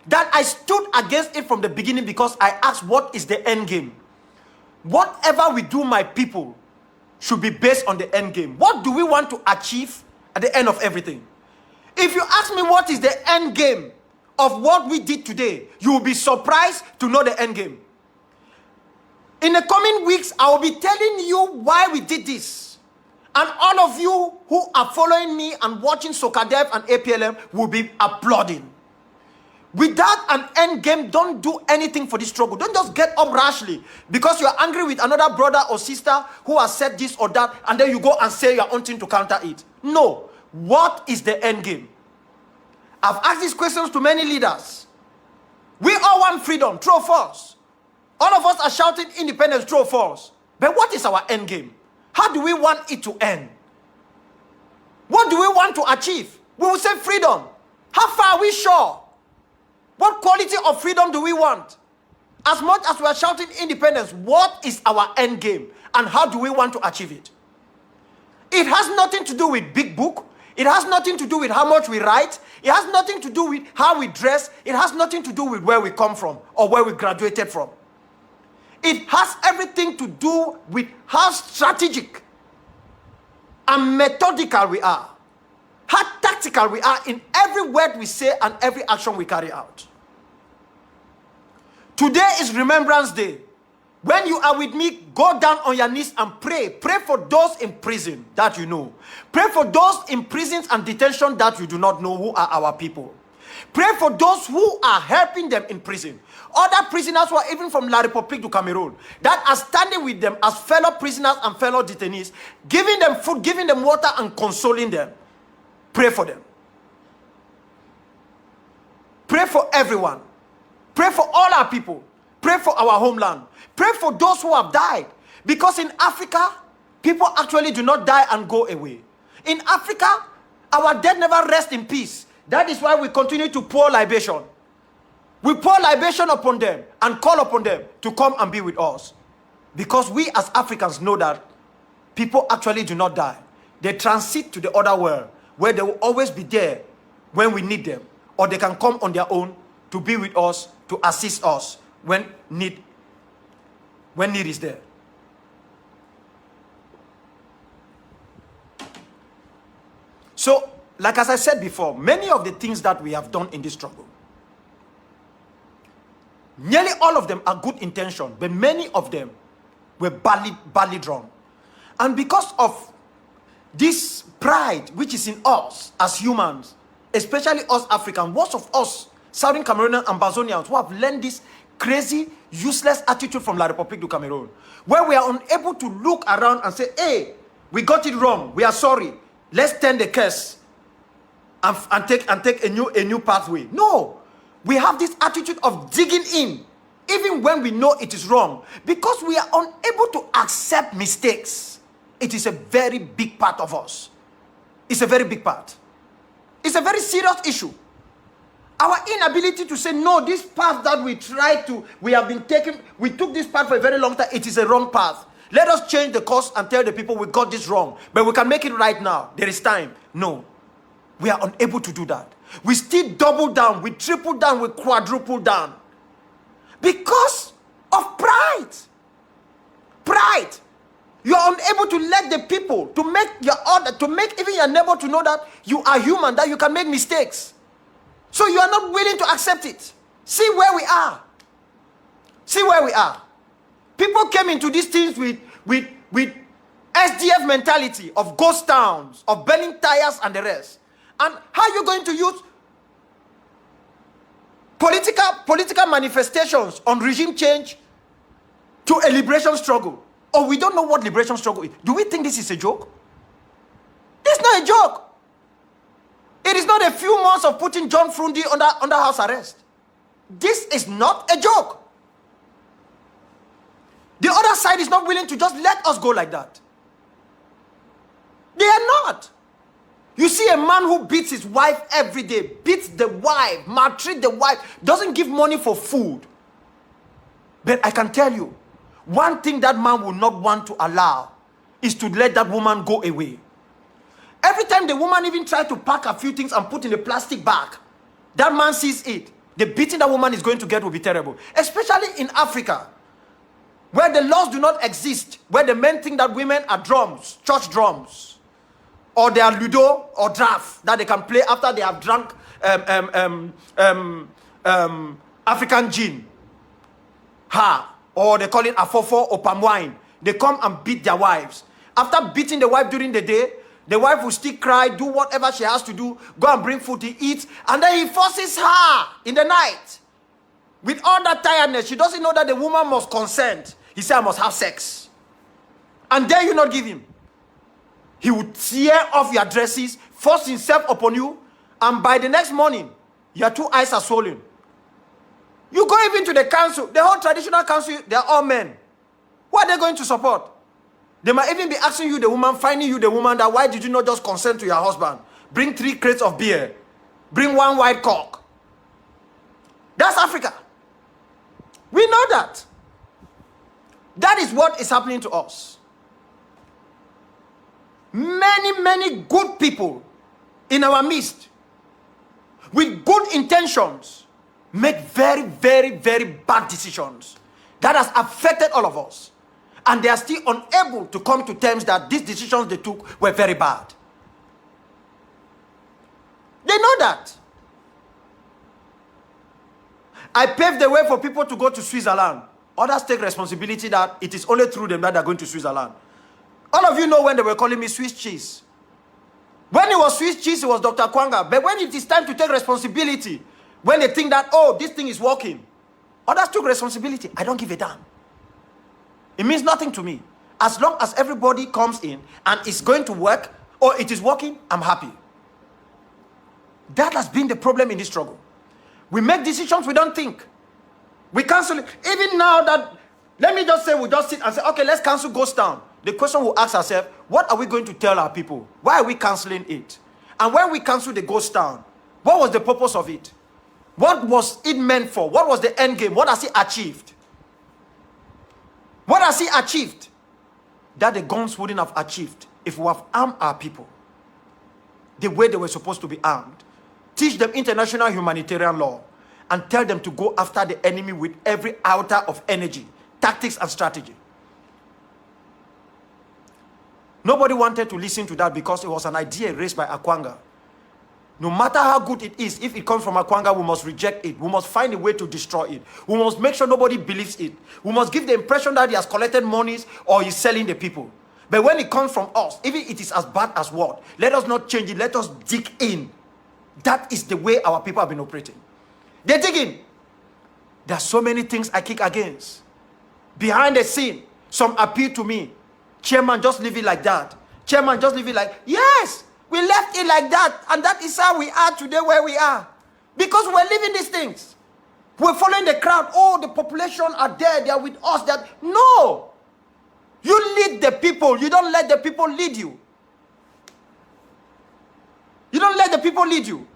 That I stood against it from the beginning because I asked, what is the end game? Whatever we do, my people, should be based on the end game. What do we want to achieve at the end of everything? If you ask me what is the end game of what we did today, you will be surprised to know the end game. In the coming weeks, I will be telling you why we did this. And all of you who are following me and watching Soca Dev and APLM will be applauding. Without an end game, don't do anything for this struggle. Don't just get up rashly because you're angry with another brother or sister who has said this or that, and then you go and say you're wanting to counter it. No. What is the end game? I've asked these questions to many leaders. We all want freedom, true or false? All of us are shouting independence, true or false? But what is our end game? How do we want it to end? What do we want to achieve? We will say freedom. How far are we sure? What quality of freedom do we want? As much as we are shouting independence, what is our end game? And how do we want to achieve it? It has nothing to do with big book. It has nothing to do with how much we write. It has nothing to do with how we dress. It has nothing to do with where we come from or where we graduated from. It has everything to do with how strategic and methodical we are. How tactical we are in every word we say and every action we carry out. Today is Remembrance Day. When you are with me, go down on your knees and pray. Pray for those in prison that you know. Pray for those in prisons and detention that you do not know who are our people. Pray for those who are helping them in prison. Other prisoners who are even from La République du Cameroon that are standing with them as fellow prisoners and fellow detainees, giving them food, giving them water and consoling them. Pray for them. Pray for everyone. Pray for all our people. Pray for our homeland. Pray for those who have died. Because in Africa, people actually do not die and go away. In Africa, our dead never rest in peace. That is why we continue to pour libation. We pour libation upon them and call upon them to come and be with us. Because we as Africans know that people actually do not die. They transit to the other world where they will always be there when we need them. Or they can come on their own to be with us, to assist us when need is there. So, like as I said before, many of the things that we have done in this struggle, nearly all of them are good intention, but many of them were badly drawn. And because of this pride which is in us as humans, especially us Africans, most of us Southern Cameroonians and Bazonians who have learned this crazy, useless attitude from La République du Cameroon, where we are unable to look around and say, hey, we got it wrong, we are sorry, let's turn the curse and take a new pathway. No, we have this attitude of digging in, even when we know it is wrong, because we are unable to accept mistakes. It is a very big part of us. It's a very big part. It's a very serious issue. Our inability to say, no, this path that we took this path for a very long time, it is a wrong path. Let us change the course and tell the people we got this wrong, but we can make it right now. There is time. No, we are unable to do that. We still double down, we triple down, we quadruple down. Because of pride. Pride. You are unable to let the people, to make even your neighbor to know that you are human, that you can make mistakes. So you are not willing to accept it. See where we are. See where we are. People came into these things with SDF mentality of ghost towns, of burning tires and the rest. And how are you going to use political manifestations on regime change to a liberation struggle? Or we don't know what liberation struggle is. Do we think this is a joke? It's not a joke. It is not a few months of putting John Frundi under house arrest. This is not a joke. The other side is not willing to just let us go like that. They are not. You see a man who beats his wife every day, beats the wife, maltreats the wife, doesn't give money for food. But I can tell you, one thing that man will not want to allow is to let that woman go away. Every time the woman even tries to pack a few things and put in a plastic bag, that man sees it. The beating that woman is going to get will be terrible. Especially in Africa, where the laws do not exist, where the men think that women are drums, church drums, or they are ludo or draft that they can play after they have drunk African gin, or they call it afofo or palm wine. They come and beat their wives. After beating the wife during the day, the wife will still cry, do whatever she has to do, go and bring food to eat, and then he forces her in the night. With all that tiredness, she doesn't know that the woman must consent. He said, I must have sex. And then you not give him. He would tear off your dresses, force himself upon you, and by the next morning, your two eyes are swollen. You go even to the council, the whole traditional council, they are all men. Who are they going to support? They might even be asking you, the woman, finding you, the woman, that why did you not just consent to your husband? Bring 3 crates of beer. Bring 1 white cock. That's Africa. We know that. That is what is happening to us. Many good people in our midst, with good intentions, make very bad decisions that has affected all of us. And they are still unable to come to terms that these decisions they took were very bad. They know that. I paved the way for people to go to Switzerland. Others take responsibility that it is only through them that they are going to Switzerland. All of you know when they were calling me Swiss cheese. When it was Swiss cheese, it was Dr. Kwanga. But when it is time to take responsibility, when they think that, oh, this thing is working, others took responsibility. I don't give a damn. It means nothing to me. As long as everybody comes in and it's going to work, or it is working, I'm happy. That has been the problem in this struggle. We make decisions we don't think. We cancel it. Even now that, let me just say, we just sit and say, okay, let's cancel Ghost Town. The question we'll ask ourselves, what are we going to tell our people? Why are we canceling it? And when we cancel the Ghost Town, what was the purpose of it? What was it meant for? What was the end game? What has it achieved? What has he achieved that the guns wouldn't have achieved if we have armed our people the way they were supposed to be armed? Teach them international humanitarian law and tell them to go after the enemy with every iota of energy, tactics, and strategy. Nobody wanted to listen to that because it was an idea raised by Akwanga. No matter how good it is, if it comes from Akwanga, we must reject it. We must find a way to destroy it. We must make sure nobody believes it. We must give the impression that he has collected monies or he's selling the people. But when it comes from us, even it is as bad as what, let us not change it. Let us dig in. That is the way our people have been operating. They dig in. There are so many things I kick against. Behind the scene, some appeal to me. Chairman, just leave it like that. Chairman, just leave it like, yes, we left it like that. And that is how we are today where we are. Because we're living these things. We're following the crowd. Oh, the population are there. They are with us. No. You lead the people. You don't let the people lead you. You don't let the people lead you.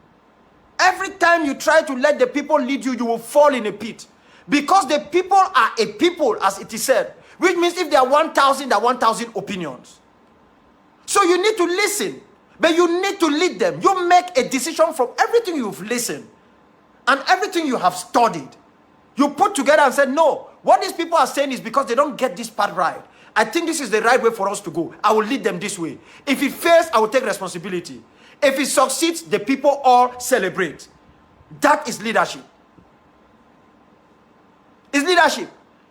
Every time you try to let the people lead you, you will fall in a pit. Because the people are a people, as it is said. Which means if there are 1,000, there are 1,000 opinions. So you need to listen. But you need to lead them. You make a decision from everything you've listened. And everything you have studied. You put together and said, no. What these people are saying is because they don't get this part right. I think this is the right way for us to go. I will lead them this way. If it fails, I will take responsibility. If it succeeds, the people all celebrate. That is leadership. It's leadership.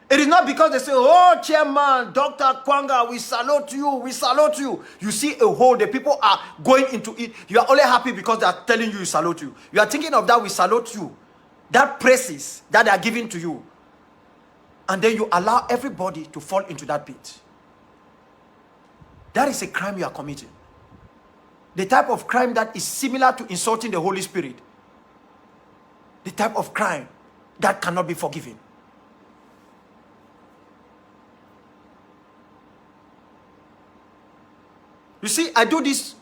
It is not because they say, oh, Chairman, Dr. Kwanga, we salute you, we salute you. You see a whole, the people are going into it. You are only happy because they are telling you, we salute you. You are thinking of that, we salute you. That praises that they are giving to you. And then you allow everybody to fall into that pit. That is a crime you are committing. The type of crime that is similar to insulting the Holy Spirit. The type of crime that cannot be forgiven. You see, I do this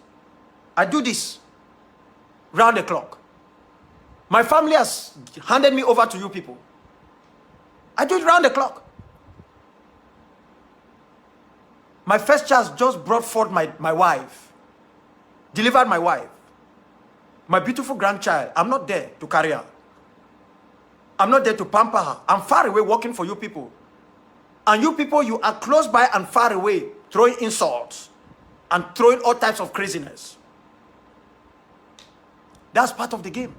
round the clock. My family has handed me over to you people. I do it round the clock. My first child just brought forth my wife. Delivered my wife. My beautiful grandchild. I'm not there to carry her. I'm not there to pamper her. I'm far away working for you people. And you people, you are close by and far away, throwing insults and throwing all types of craziness. That's part of the game.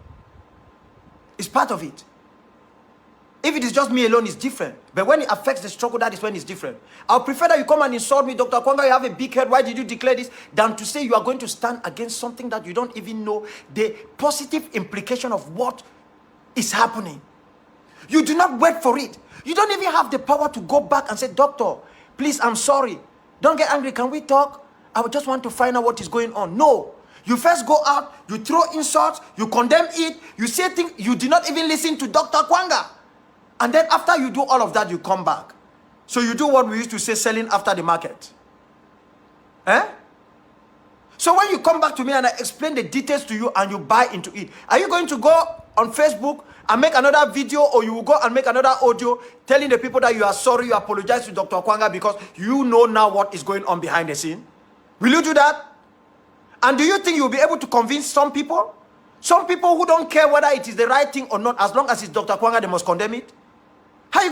It's part of it. If it is just me alone, it's different. But when it affects the struggle, that is when it's different. I'll prefer that you come and insult me, Dr. Kwanga, you have a big head, why did you declare this? Than to say you are going to stand against something that you don't even know the positive implication of what is happening. You do not wait for it. You don't even have the power to go back and say, doctor, please, I'm sorry. Don't get angry. Can we talk? I would just want to find out what is going on. No. You first go out, you throw insults, you condemn it, you say things, you did not even listen to Dr. Kwanga. And then after you do all of that, you come back. So you do what we used to say, selling after the market. Eh? So when you come back to me and I explain the details to you and you buy into it, are you going to go on Facebook and make another video, or you will go and make another audio telling the people that you are sorry, you apologize to Dr. Kwanga because you know now what is going on behind the scene? Will you do that? And do you think you'll be able to convince some people? Some people who don't care whether it is the right thing or not, as long as it's Dr. Kwanga, they must condemn it. How are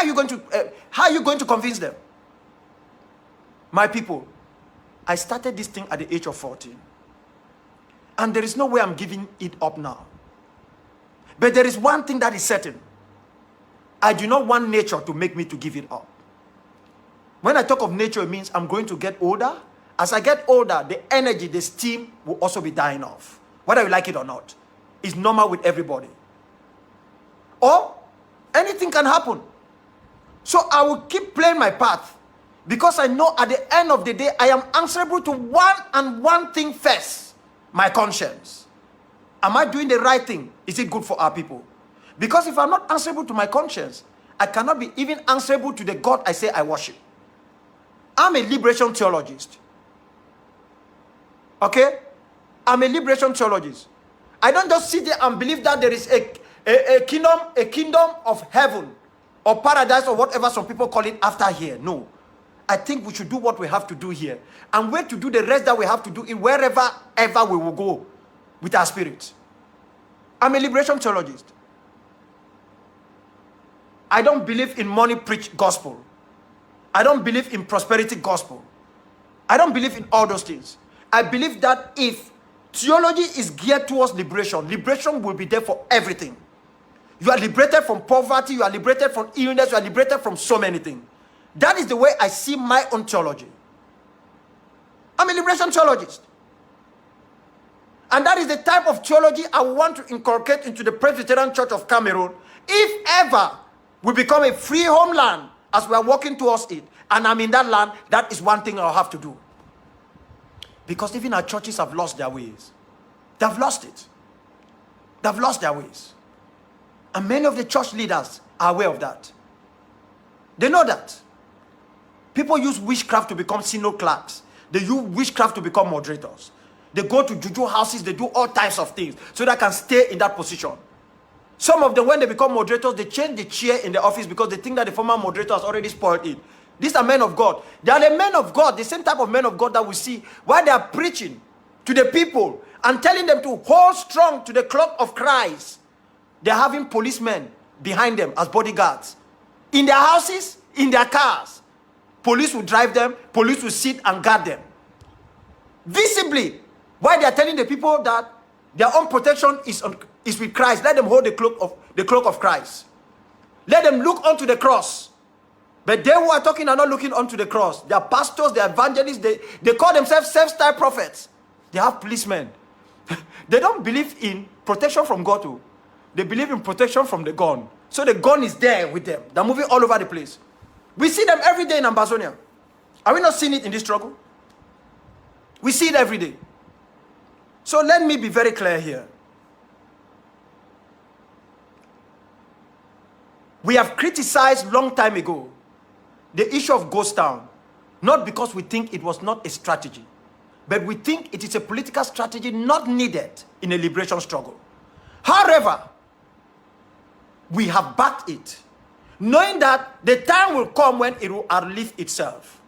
you going to convince them? My people, I started this thing at the age of 14. And there is no way I'm giving it up now. But there is one thing that is certain. I do not want nature to make me to give it up. When I talk of nature, it means I'm going to get older. As I get older, the energy, the steam will also be dying off. Whether you like it or not. It's normal with everybody. Or anything can happen. So I will keep playing my path. Because I know at the end of the day, I am answerable to one thing first. My conscience. Am I doing the right thing? Is it good for our people? Because if I'm not answerable to my conscience, I cannot be even answerable to the God I say I worship. I'm a liberation theologist. Okay? I'm a liberation theologist. I don't just sit there and believe that there is a kingdom of heaven or paradise or whatever some people call it after here. No. I think we should do what we have to do here and wait to do the rest that we have to do in wherever ever we will go with our spirits. I'm a liberation theologist. I don't believe in money preach gospel. I don't believe in prosperity gospel. I don't believe in all those things. I believe that if theology is geared towards liberation, liberation will be there for everything. You are liberated from poverty, you are liberated from illness, you are liberated from so many things. That is the way I see my own theology. I'm a liberation theologist. And that is the type of theology I want to inculcate into the Presbyterian Church of Cameroon. If ever we become a free homeland as we are walking towards it, and I'm in that land, that is one thing I'll have to do. Because even our churches have lost their ways. They've lost it. They've lost their ways. And many of the church leaders are aware of that. They know that. People use witchcraft to become synod clerks. They use witchcraft to become moderators. They go to juju houses. They do all types of things so they can stay in that position. Some of them, when they become moderators, they change the chair in the office because they think that the former moderator has already spoiled it. These are men of God. They are the men of God, the same type of men of God that we see while they are preaching to the people and telling them to hold strong to the clock of Christ. They're having policemen behind them as bodyguards. In their houses, in their cars. Police will drive them, police will sit and guard them. Visibly, while they are telling the people that their own protection is with Christ, let them hold the cloak of Christ. Let them look onto the cross. But they who are talking are not looking onto the cross. They are pastors, they are evangelists, they call themselves self-styled prophets. They have policemen. They don't believe in protection from God too. They believe in protection from the gun. So the gun is there with them. They're moving all over the place. We see them every day in Ambazonia. Are we not seeing it in this struggle? We see it every day. So let me be very clear here. We have criticized long time ago the issue of Ghost Town, not because we think it was not a strategy, but we think it is a political strategy not needed in a liberation struggle. However, we have backed it, knowing that the time will come when it will outlive itself.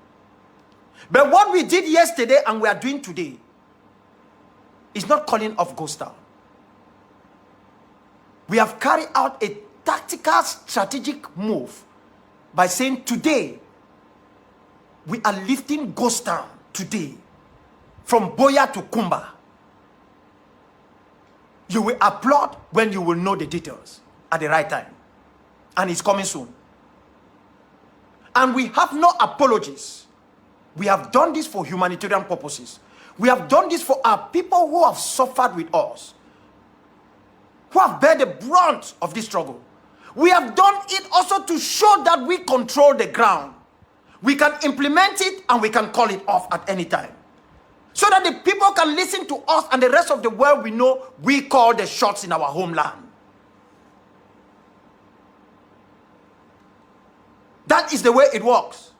But what we did yesterday and we are doing today is not calling off Ghost Town. We have carried out a tactical, strategic move by saying today, we are lifting Ghost Town today from Boya to Kumba. You will applaud when you will know the details at the right time. And it's coming soon. And we have no apologies. We have done this for humanitarian purposes. We have done this for our people who have suffered with us, who have bear the brunt of this struggle. We have done it also to show that we control the ground. We can implement it and we can call it off at any time. So that the people can listen to us and the rest of the world we know we call the shots in our homeland. That is the way it works.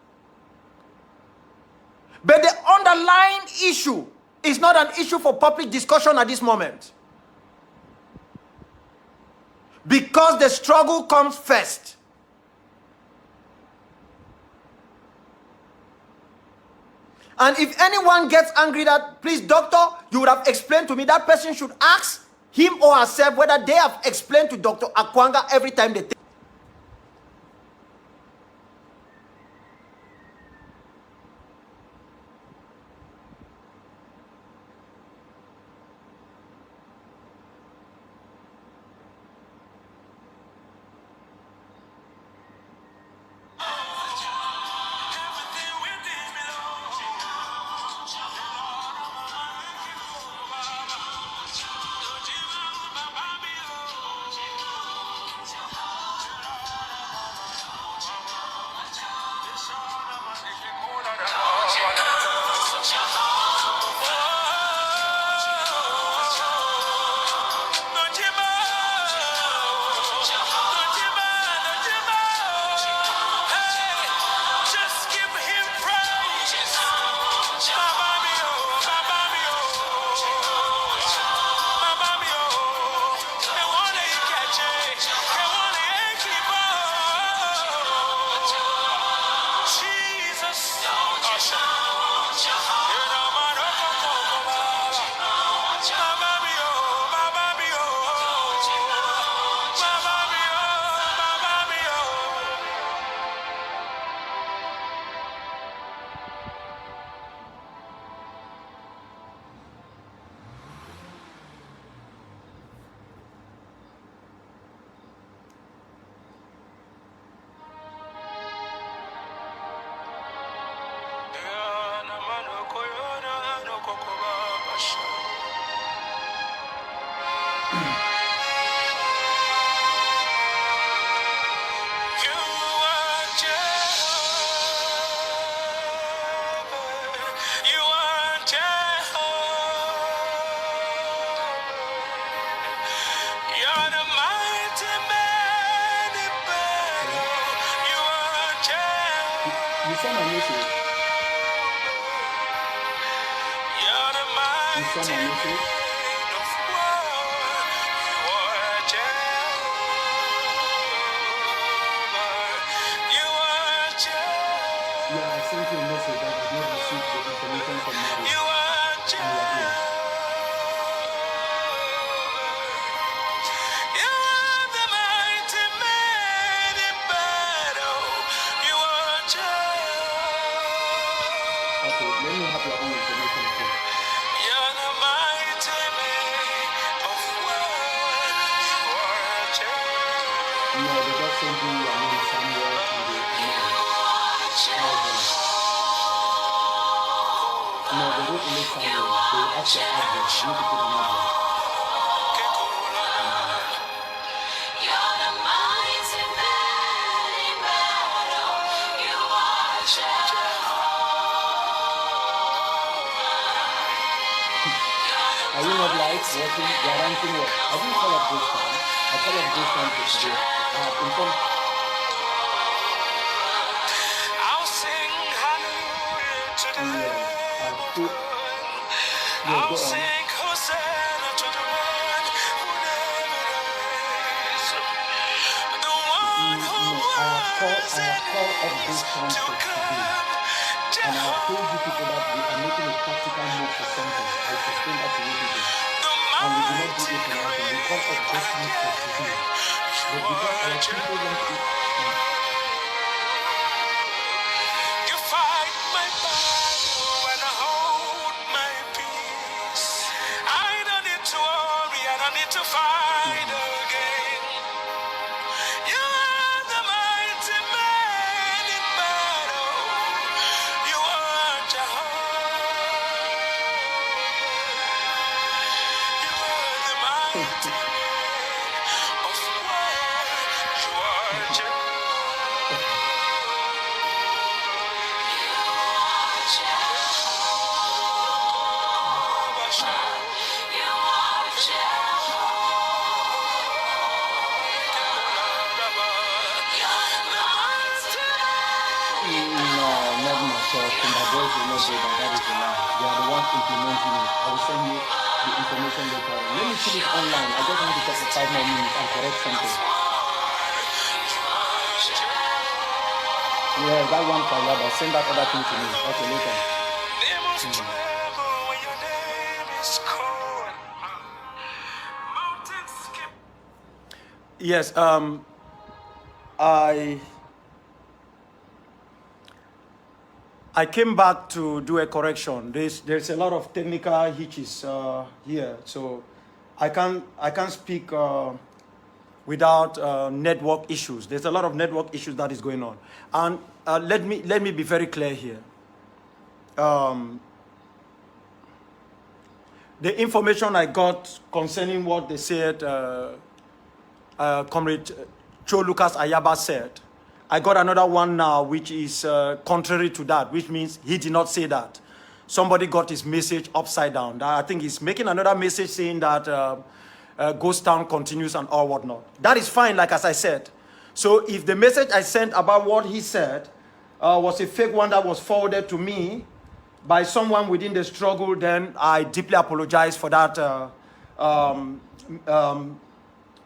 But the underlying issue is not an issue for public discussion at this moment. Because the struggle comes first. And if anyone gets angry that, please, doctor, you would have explained to me, that person should ask him or herself whether they have explained to Dr. Akwanga every time they take.
saw my message.
You're the
You saw
mighty
my message.
man of war. You are Jehovah. You are Jehovah.
Yeah, I sent you a message that I did not receive the information from Mario.
You are
And you are here.
Jehovah. You are the mighty man in battle. You are Jehovah.
Okay, let me have your own information too.
You're the mighty man of war. You are Jehovah.
No, they just sent me your name Samuel and the amount. No, they don't only Samuel. They ask your address. You need to put an address.
You're the mighty man in battle. You are
Are you not live watching? They are ranking what? I didn't call up this time. I called up this time for today. I have informed.
I'll sing hallelujah to the
Put,
I'll
go on.
sing Hosanna to the one who never dies. The one who
I have called
was
up this time
to
for today.
come.
And I have told you people that we are making a practical move for something. I explained that to you people.
The
And we do not do
mighty
it for nothing. We call up this move for today. But because our people want it,
You fight my battle and I hold my peace. I don't need to worry, I don't need to fight again. You are the mighty man in battle. You are Jehovah. You are the mighty man of war. You are Jehovah.
no, not myself. My voice will not go by. That is a lie. They are the ones implementing it. I will send you the information later. Let me see this online. I just want to talk for 5 more minutes and correct something. Yeah, that one for Yaba. Send that other thing to me. Okay, later.
They must tremble when your name is called. Mountains skip.
Yes, I came back to do a correction. There's a lot of technical hitches here, so I can't speak without network issues. There's a lot of network issues that is going on, and let me be very clear here. The information I got concerning what they said, Comrade Cho Lucas Ayaba said, I got another one now which is contrary to that, which means he did not say that. Somebody got his message upside down. I think he's making another message saying that Ghost Town continues and all whatnot. That is fine, like as I said. So if the message I sent about what he said was a fake one that was forwarded to me by someone within the struggle, then I deeply apologize for that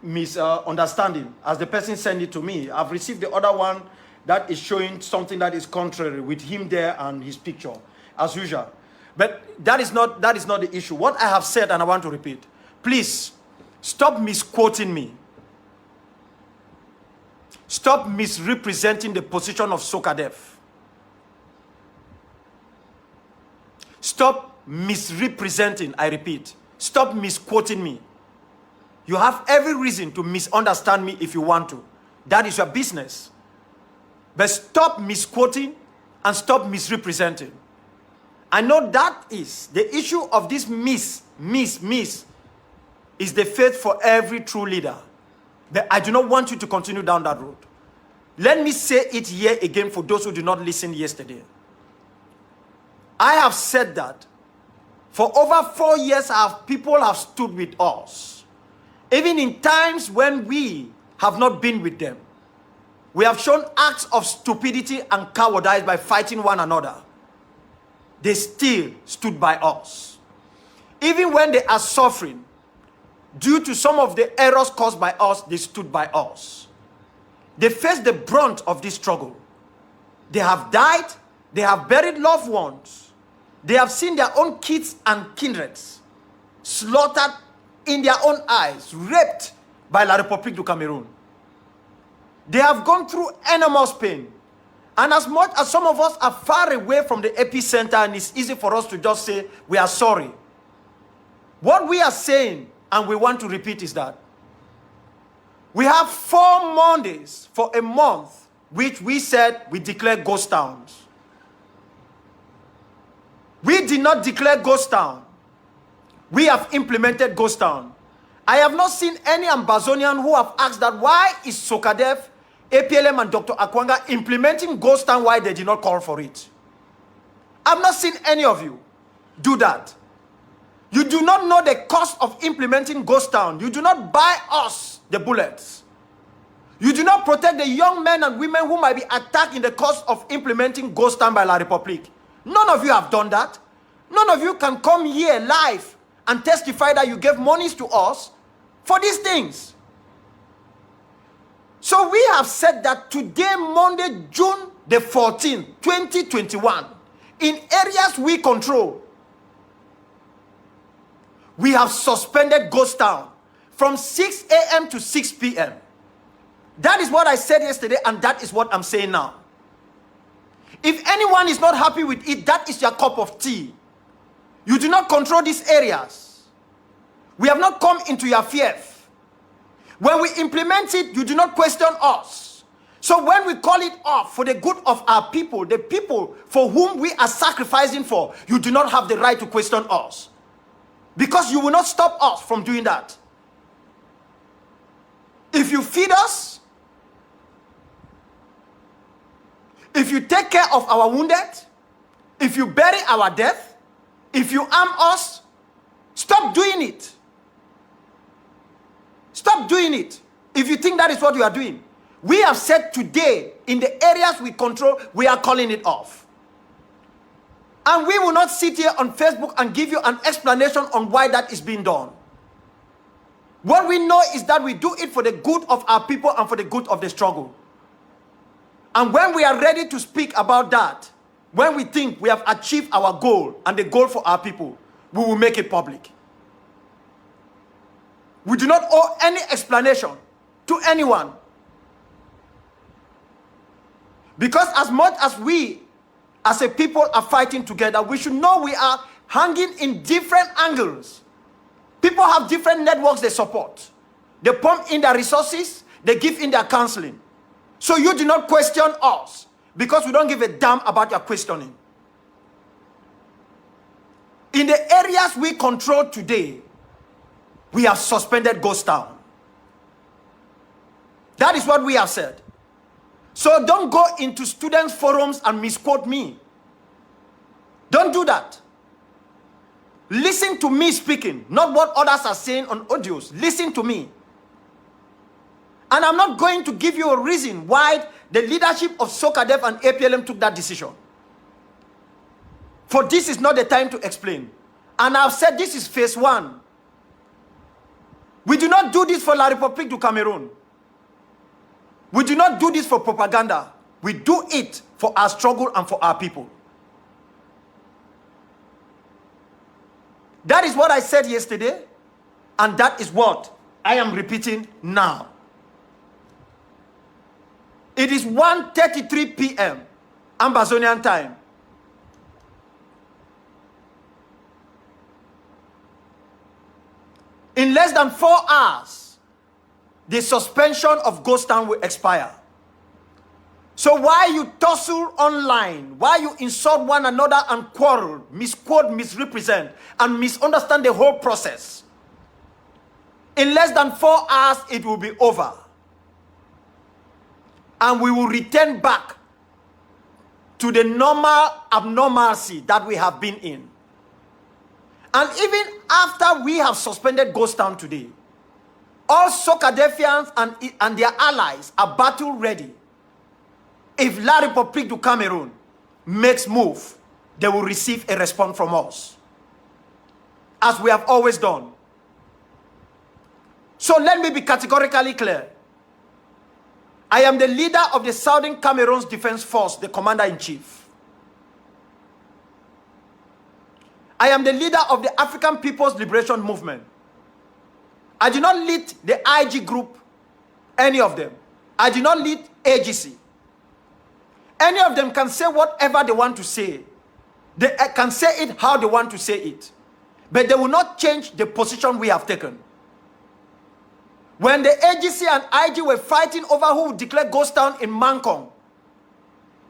misunderstanding. As the person sent it to me, I've received the other one that is showing something that is contrary with him there and his picture, as usual. But that is not the issue. What I have said, and I want to repeat, please stop misquoting me. Stop misrepresenting the position of Sokadev. Stop misrepresenting, I repeat. Stop misquoting me. You have every reason to misunderstand me if you want to. That is your business. But stop misquoting and stop misrepresenting. I know that is the issue of this miss is the faith for every true leader. But I do not want you to continue down that road. Let me say it here again for those who did not listen yesterday. I have said that for over 4 years, people have stood with us. Even in times when we have not been with them. We have shown acts of stupidity and cowardice by fighting one another. They still stood by us. Even when they are suffering, due to some of the errors caused by us, they stood by us. They faced the brunt of this struggle. They have died, they have buried loved ones, they have seen their own kids and kindreds slaughtered in their own eyes, raped by La République du Cameroon. They have gone through enormous pain. And as much as some of us are far away from the epicenter and it's easy for us to just say, we are sorry. What we are saying, and we want to repeat, is that we have 4 Mondays for a month, which we said we declare ghost towns. We did not declare ghost town. We have implemented ghost town. I have not seen any Ambazonian who have asked that why is Sokadef, APLM and Dr. Akwanga implementing ghost town, why they did not call for it. I've not seen any of you do that. You do not know the cost of implementing ghost town. You do not buy us the bullets. You do not protect the young men and women who might be attacked in the course of implementing ghost town by La République. None of you have done that. None of you can come here live and testify that you gave monies to us for these things. So we have said that today, Monday, June the 14th, 2021, in areas we control, we have suspended ghost town from 6 a.m. to 6 p.m. That is what I said yesterday, and that is what I'm saying now. If anyone is not happy with it, that is your cup of tea. You do not control these areas. We have not come into your fief. When we implement it, you do not question us. So when we call it off for the good of our people, the people for whom we are sacrificing for, you do not have the right to question us. Because you will not stop us from doing that. If you feed us, if you take care of our wounded, if you bury our death, if you arm us, stop doing it. Stop doing it. If you think that is what you are doing. We have said today, in the areas we control, we are calling it off. And we will not sit here on Facebook and give you an explanation on why that is being done. What we know is that we do it for the good of our people and for the good of the struggle. And when we are ready to speak about that, when we think we have achieved our goal and the goal for our people, we will make it public. We do not owe any explanation to anyone. Because as much as we as a people are fighting together, we should know we are hanging in different angles. People have different networks they support. They pump in their resources, they give in their counseling. So you do not question us because we don't give a damn about your questioning. In the areas we control today, we have suspended ghost town. That is what we have said. So don't go into students' forums and misquote me. Don't do that. Listen to me speaking, not what others are saying on audios. Listen to me. And I'm not going to give you a reason why the leadership of SOCADEF and APLM took that decision. For this is not the time to explain. And I've said this is phase 1. We do not do this for La République du Cameroon. We do not do this for propaganda. We do it for our struggle and for our people. That is what I said yesterday, and that is what I am repeating now. It is 1:33 p.m. Ambazonian time. In less than 4 hours, the suspension of ghost town will expire. So why you tussle online, why you insult one another and quarrel, misquote, misrepresent, and misunderstand the whole process? In less than 4 hours, it will be over. And we will return back to the normal abnormalcy that we have been in. And even after we have suspended ghost town today, all Socadefians and their allies are battle ready if La République du Cameroon makes move, they will receive a response from us, as we have always done. So let me be categorically clear. I am the leader of the Southern Cameroon's Defense Force, the Commander-in-Chief. I am the leader of the African People's Liberation Movement. I do not lead the IG group, any of them. I do not lead AGC. Any of them can say whatever they want to say. They can say it how they want to say it. But they will not change the position we have taken. When the AGC and IG were fighting over who would declare ghost town in Mankong,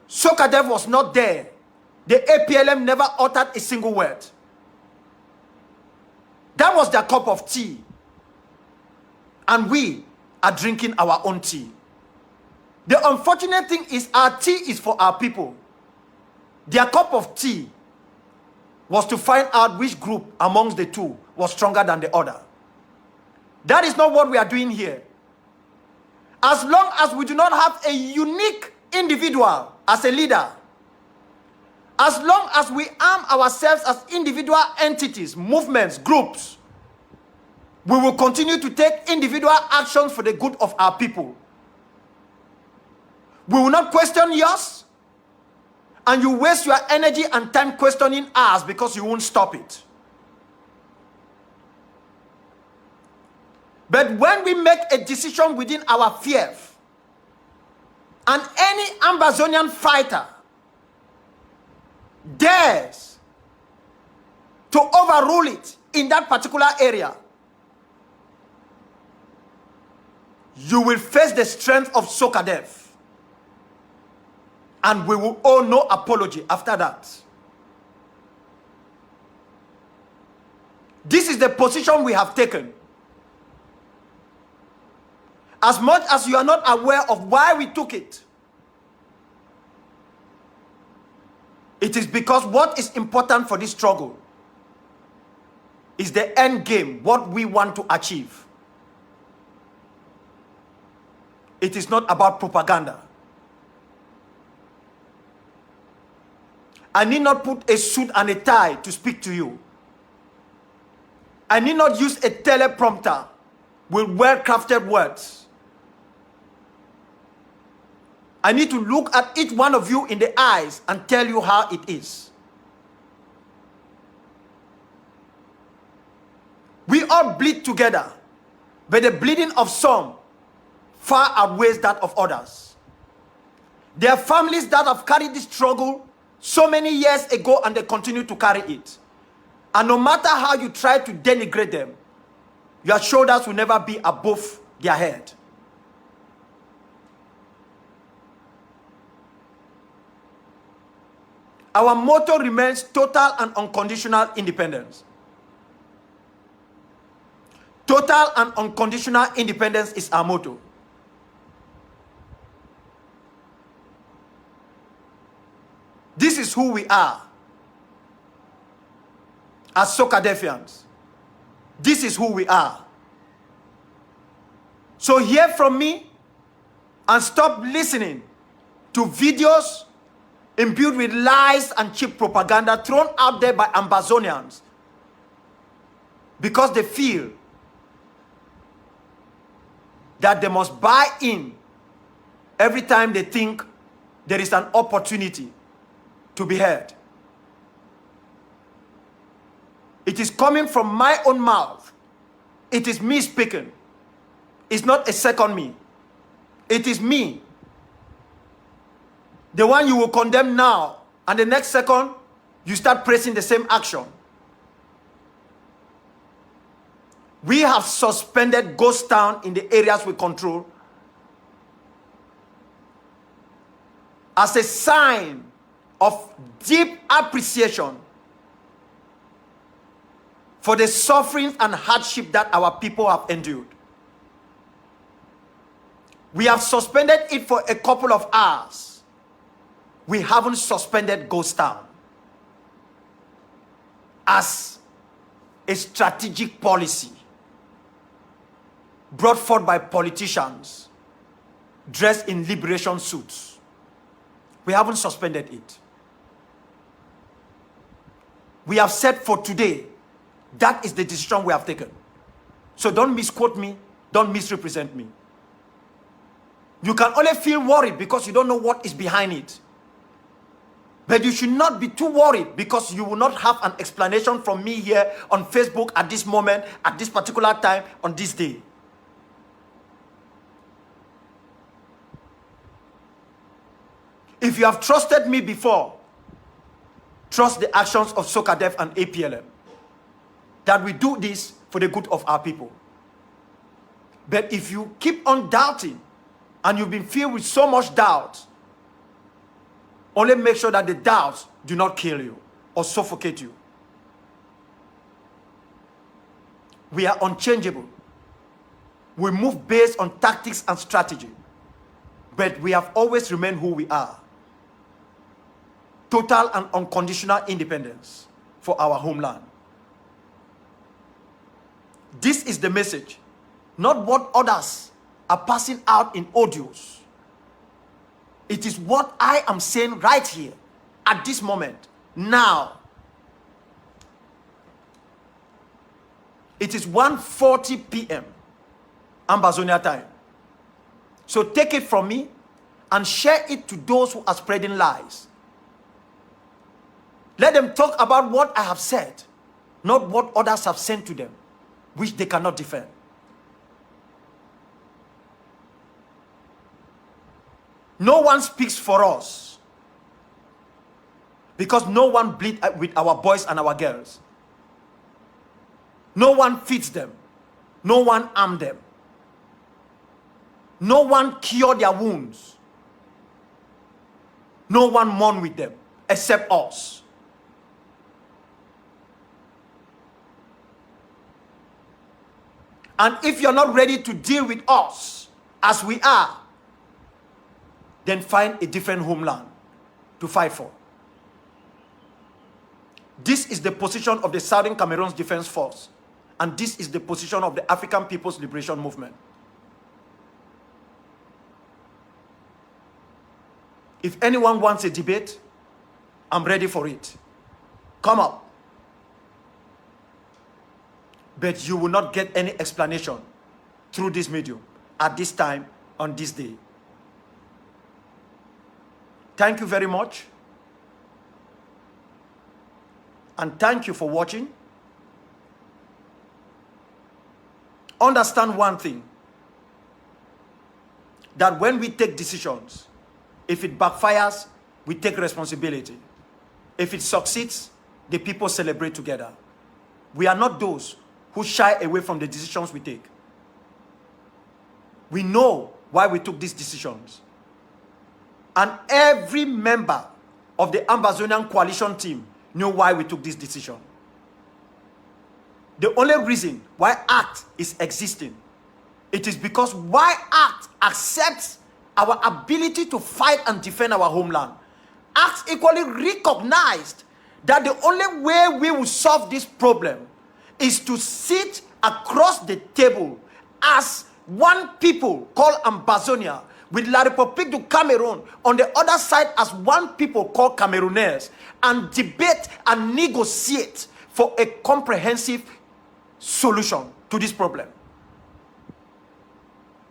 Sokadev was not there. The APLM never uttered a single word. That was their cup of tea. And we are drinking our own tea. The unfortunate thing is our tea is for our people. Their cup of tea was to find out which group amongst the two was stronger than the other. That is not what we are doing here. As long as we do not have a unique individual as a leader, as long as we arm ourselves as individual entities, movements, groups, we will continue to take individual actions for the good of our people. We will not question yours, and you waste your energy and time questioning us because you won't stop it. But when we make a decision within our fief, and any Ambazonian fighter dares to overrule it in that particular area, you will face the strength of Sokadev. And we will owe no apology after that. This is the position we have taken. As much as you are not aware of why we took it, it is because what is important for this struggle is the end game, what we want to achieve. It is not about propaganda. I need not put a suit and a tie to speak to you. I need not use a teleprompter with well-crafted words. I need to look at each one of you in the eyes and tell you how it is. We all bleed together, but the bleeding of some far outweighs that of others. There are families that have carried this struggle so many years ago and they continue to carry it. And no matter how you try to denigrate them, your shoulders will never be above their head. Our motto remains total and unconditional independence. Total and unconditional independence is our motto. This is who we are as Sokadefians. This is who we are. So hear from me and stop listening to videos imbued with lies and cheap propaganda thrown out there by Ambazonians because they feel that they must buy in every time they think there is an opportunity to be heard. It is coming from my own mouth. It is me speaking. It's not a second me. It is me. The one you will condemn now, and the next second, you start pressing the same action. We have suspended ghost town in the areas we control as a sign of deep appreciation for the suffering and hardship that our people have endured. We have suspended it for a couple of hours. We haven't suspended ghost town as a strategic policy brought forth by politicians dressed in liberation suits. We haven't suspended it. We have said for today, that is the decision we have taken. So don't misquote me, don't misrepresent me. You can only feel worried because you don't know what is behind it. But you should not be too worried because you will not have an explanation from me here on Facebook at this moment, at this particular time, on this day. If you have trusted me before, trust the actions of SOCADEF and APLM. That we do this for the good of our people. But if you keep on doubting, and you've been filled with so much doubt, only make sure that the doubts do not kill you or suffocate you. We are unchangeable. We move based on tactics and strategy. But we have always remained who we are. Total and unconditional independence for our homeland. This is the message, not what others are passing out in audios. It is what I am saying right here, at this moment, now. It is 1:40 p.m. Ambazonia time. So take it from me and share it to those who are spreading lies. Let them talk about what I have said, not what others have sent to them, which they cannot defend. No one speaks for us because no one bleeds with our boys and our girls. No one feeds them. No one arms them. No one cures their wounds. No one mourns with them except us. And if you're not ready to deal with us as we are, then find a different homeland to fight for. This is the position of the Southern Cameroon's Defense Force, and this is the position of the African People's Liberation Movement. If anyone wants a debate, I'm ready for it. Come up. But you will not get any explanation through this medium at this time on this day. Thank you very much. And thank you for watching. Understand one thing. That when we take decisions, if it backfires, we take responsibility. If it succeeds, the people celebrate together. We are not those who shy away from the decisions we take. We know why we took these decisions. And every member of the Ambazonian coalition team knew why we took this decision. The only reason why ACT is existing, it is because why ACT accepts our ability to fight and defend our homeland. ACT equally recognized that the only way we will solve this problem is to sit across the table as one people called Ambazonia, with La République du Cameroon on the other side as one people called Camerooners, and debate and negotiate for a comprehensive solution to this problem.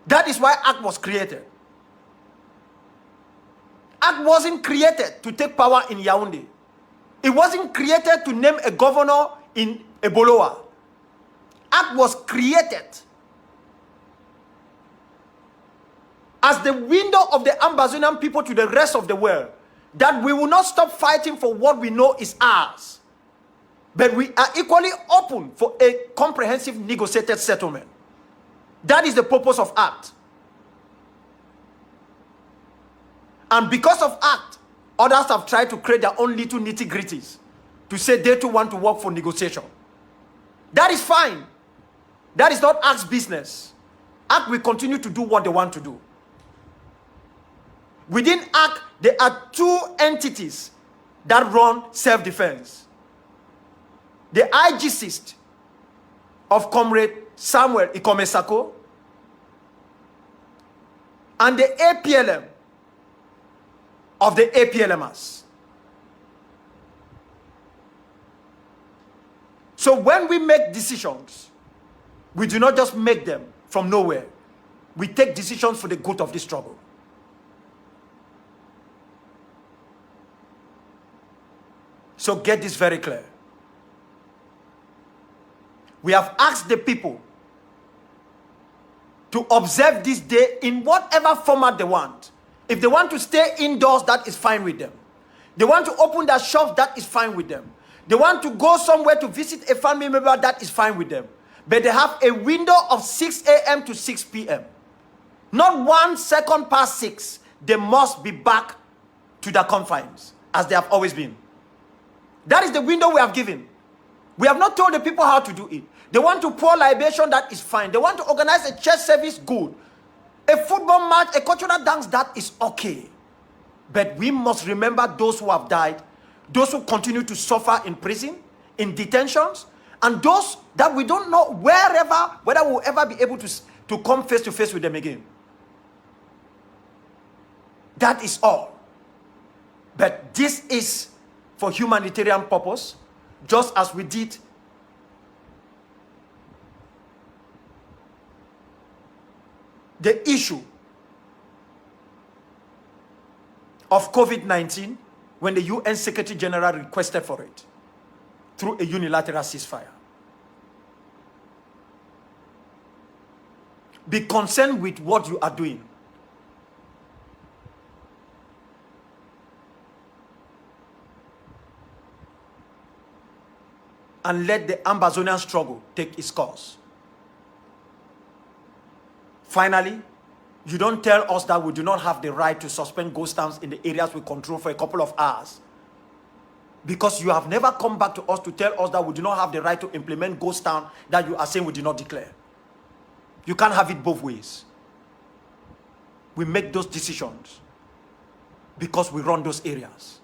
That is why ACT was created. ACT wasn't created to take power in Yaoundé. It wasn't created to name a governor in Eboloa. ACT was created as the window of the Ambazonian people to the rest of the world, that we will not stop fighting for what we know is ours, but we are equally open for a comprehensive negotiated settlement. That is the purpose of ACT. And because of ACT, others have tried to create their own little nitty-gritties to say they too want to work for negotiation. That is fine. That is not ACT's business. ACT will continue to do what they want to do. Within ACT, there are two entities that run self-defense. The IGCist of Comrade Samuel Ikomesako and the APLM of the APLMers. So when we make decisions, we do not just make them from nowhere. We take decisions for the good of the struggle. So get this very clear. We have asked the people to observe this day in whatever format they want. If they want to stay indoors, that is fine with them. They want to open their shops, that is fine with them. They want to go somewhere to visit a family member, that is fine with them. But they have a window of 6 a.m. to 6 p.m. Not 1 second past 6. They must be back to their confines, as they have always been. That is the window we have given. We have not told the people how to do it. They want to pour libation, that is fine. They want to organize a church service, good. A football match, a cultural dance, that is okay. But we must remember those who have died, those who continue to suffer in prison, in detentions, and those that we don't know whether we'll ever be able to come face to face with them again. That is all. But this is for humanitarian purpose, just as we did the issue of COVID-19 when the UN Secretary General requested for it through a unilateral ceasefire. Be concerned with what you are doing. And let the Ambazonian struggle take its course. Finally, you don't tell us that we do not have the right to suspend ghost towns in the areas we control for a couple of hours. Because you have never come back to us to tell us that we do not have the right to implement ghost town that you are saying we did not declare. You can't have it both ways. We make those decisions because we run those areas.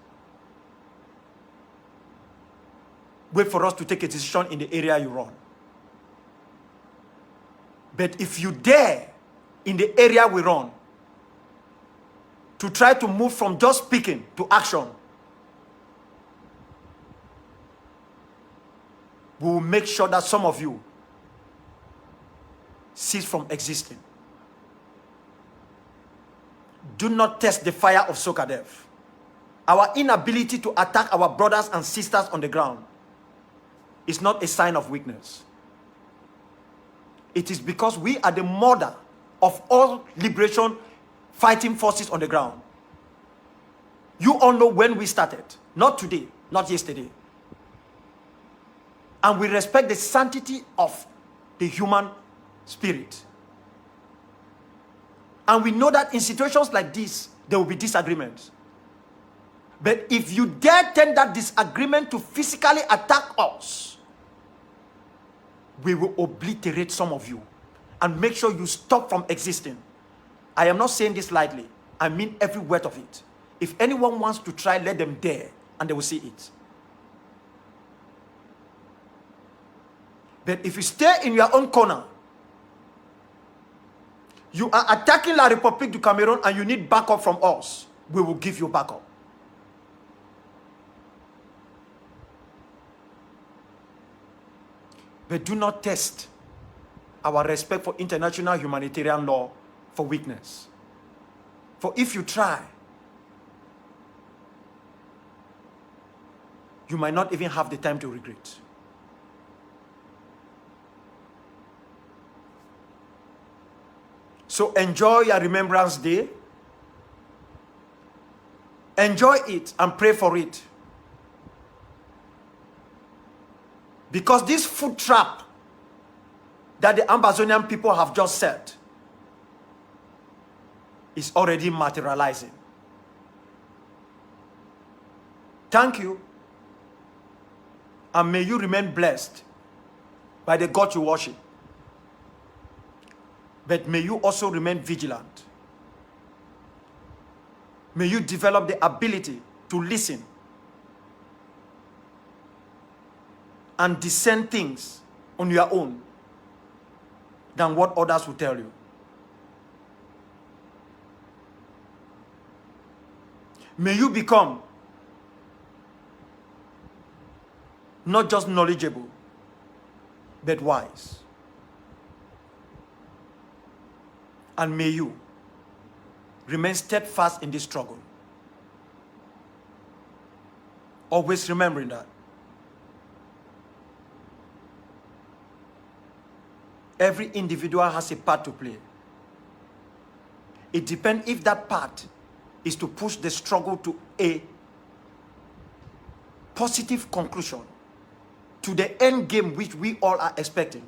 Wait for us to take a decision in the area you run. But if you dare in the area we run to try to move from just speaking to action, we will make sure that some of you cease from existing. Do not test the fire of Sokadev. Our inability to attack our brothers and sisters on the ground is not a sign of weakness. It is because we are the mother of all liberation fighting forces on the ground. You all know when we started. Not today, not yesterday. And we respect the sanctity of the human spirit. And we know that in situations like this, there will be disagreements. But if you dare turn that disagreement to physically attack us, we will obliterate some of you and make sure you stop from existing. I am not saying this lightly. I mean every word of it. If anyone wants to try, let them dare, and they will see it. But if you stay in your own corner, you are attacking La République du Cameroon and you need backup from us, we will give you backup. But do not test our respect for international humanitarian law for weakness. For if you try, you might not even have the time to regret. So enjoy your Remembrance Day. Enjoy it and pray for it. Because this food trap that the Ambazonian people have just set is already materializing. Thank you. And may you remain blessed by the God you worship. But may you also remain vigilant. May you develop the ability to listen and discern things on your own than what others will tell you. May you become not just knowledgeable, but wise. And may you remain steadfast in this struggle. Always remembering that every individual has a part to play. It depends if that part is to push the struggle to a positive conclusion, to the end game which we all are expecting,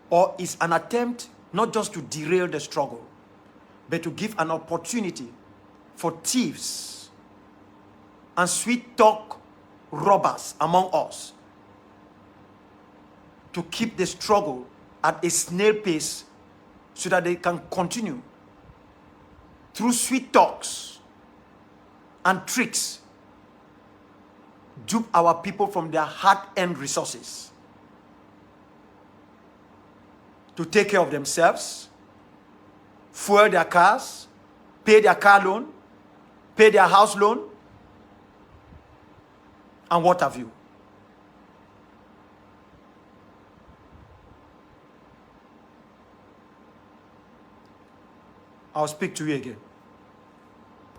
or is an attempt not just to derail the struggle, but to give an opportunity for thieves and sweet talk robbers among us to keep the struggle at a snail pace so that they can continue through sweet talks and tricks dupe our people from their hard-earned resources to take care of themselves, fuel their cars, pay their car loan, pay their house loan, and what have you. I'll speak to you again.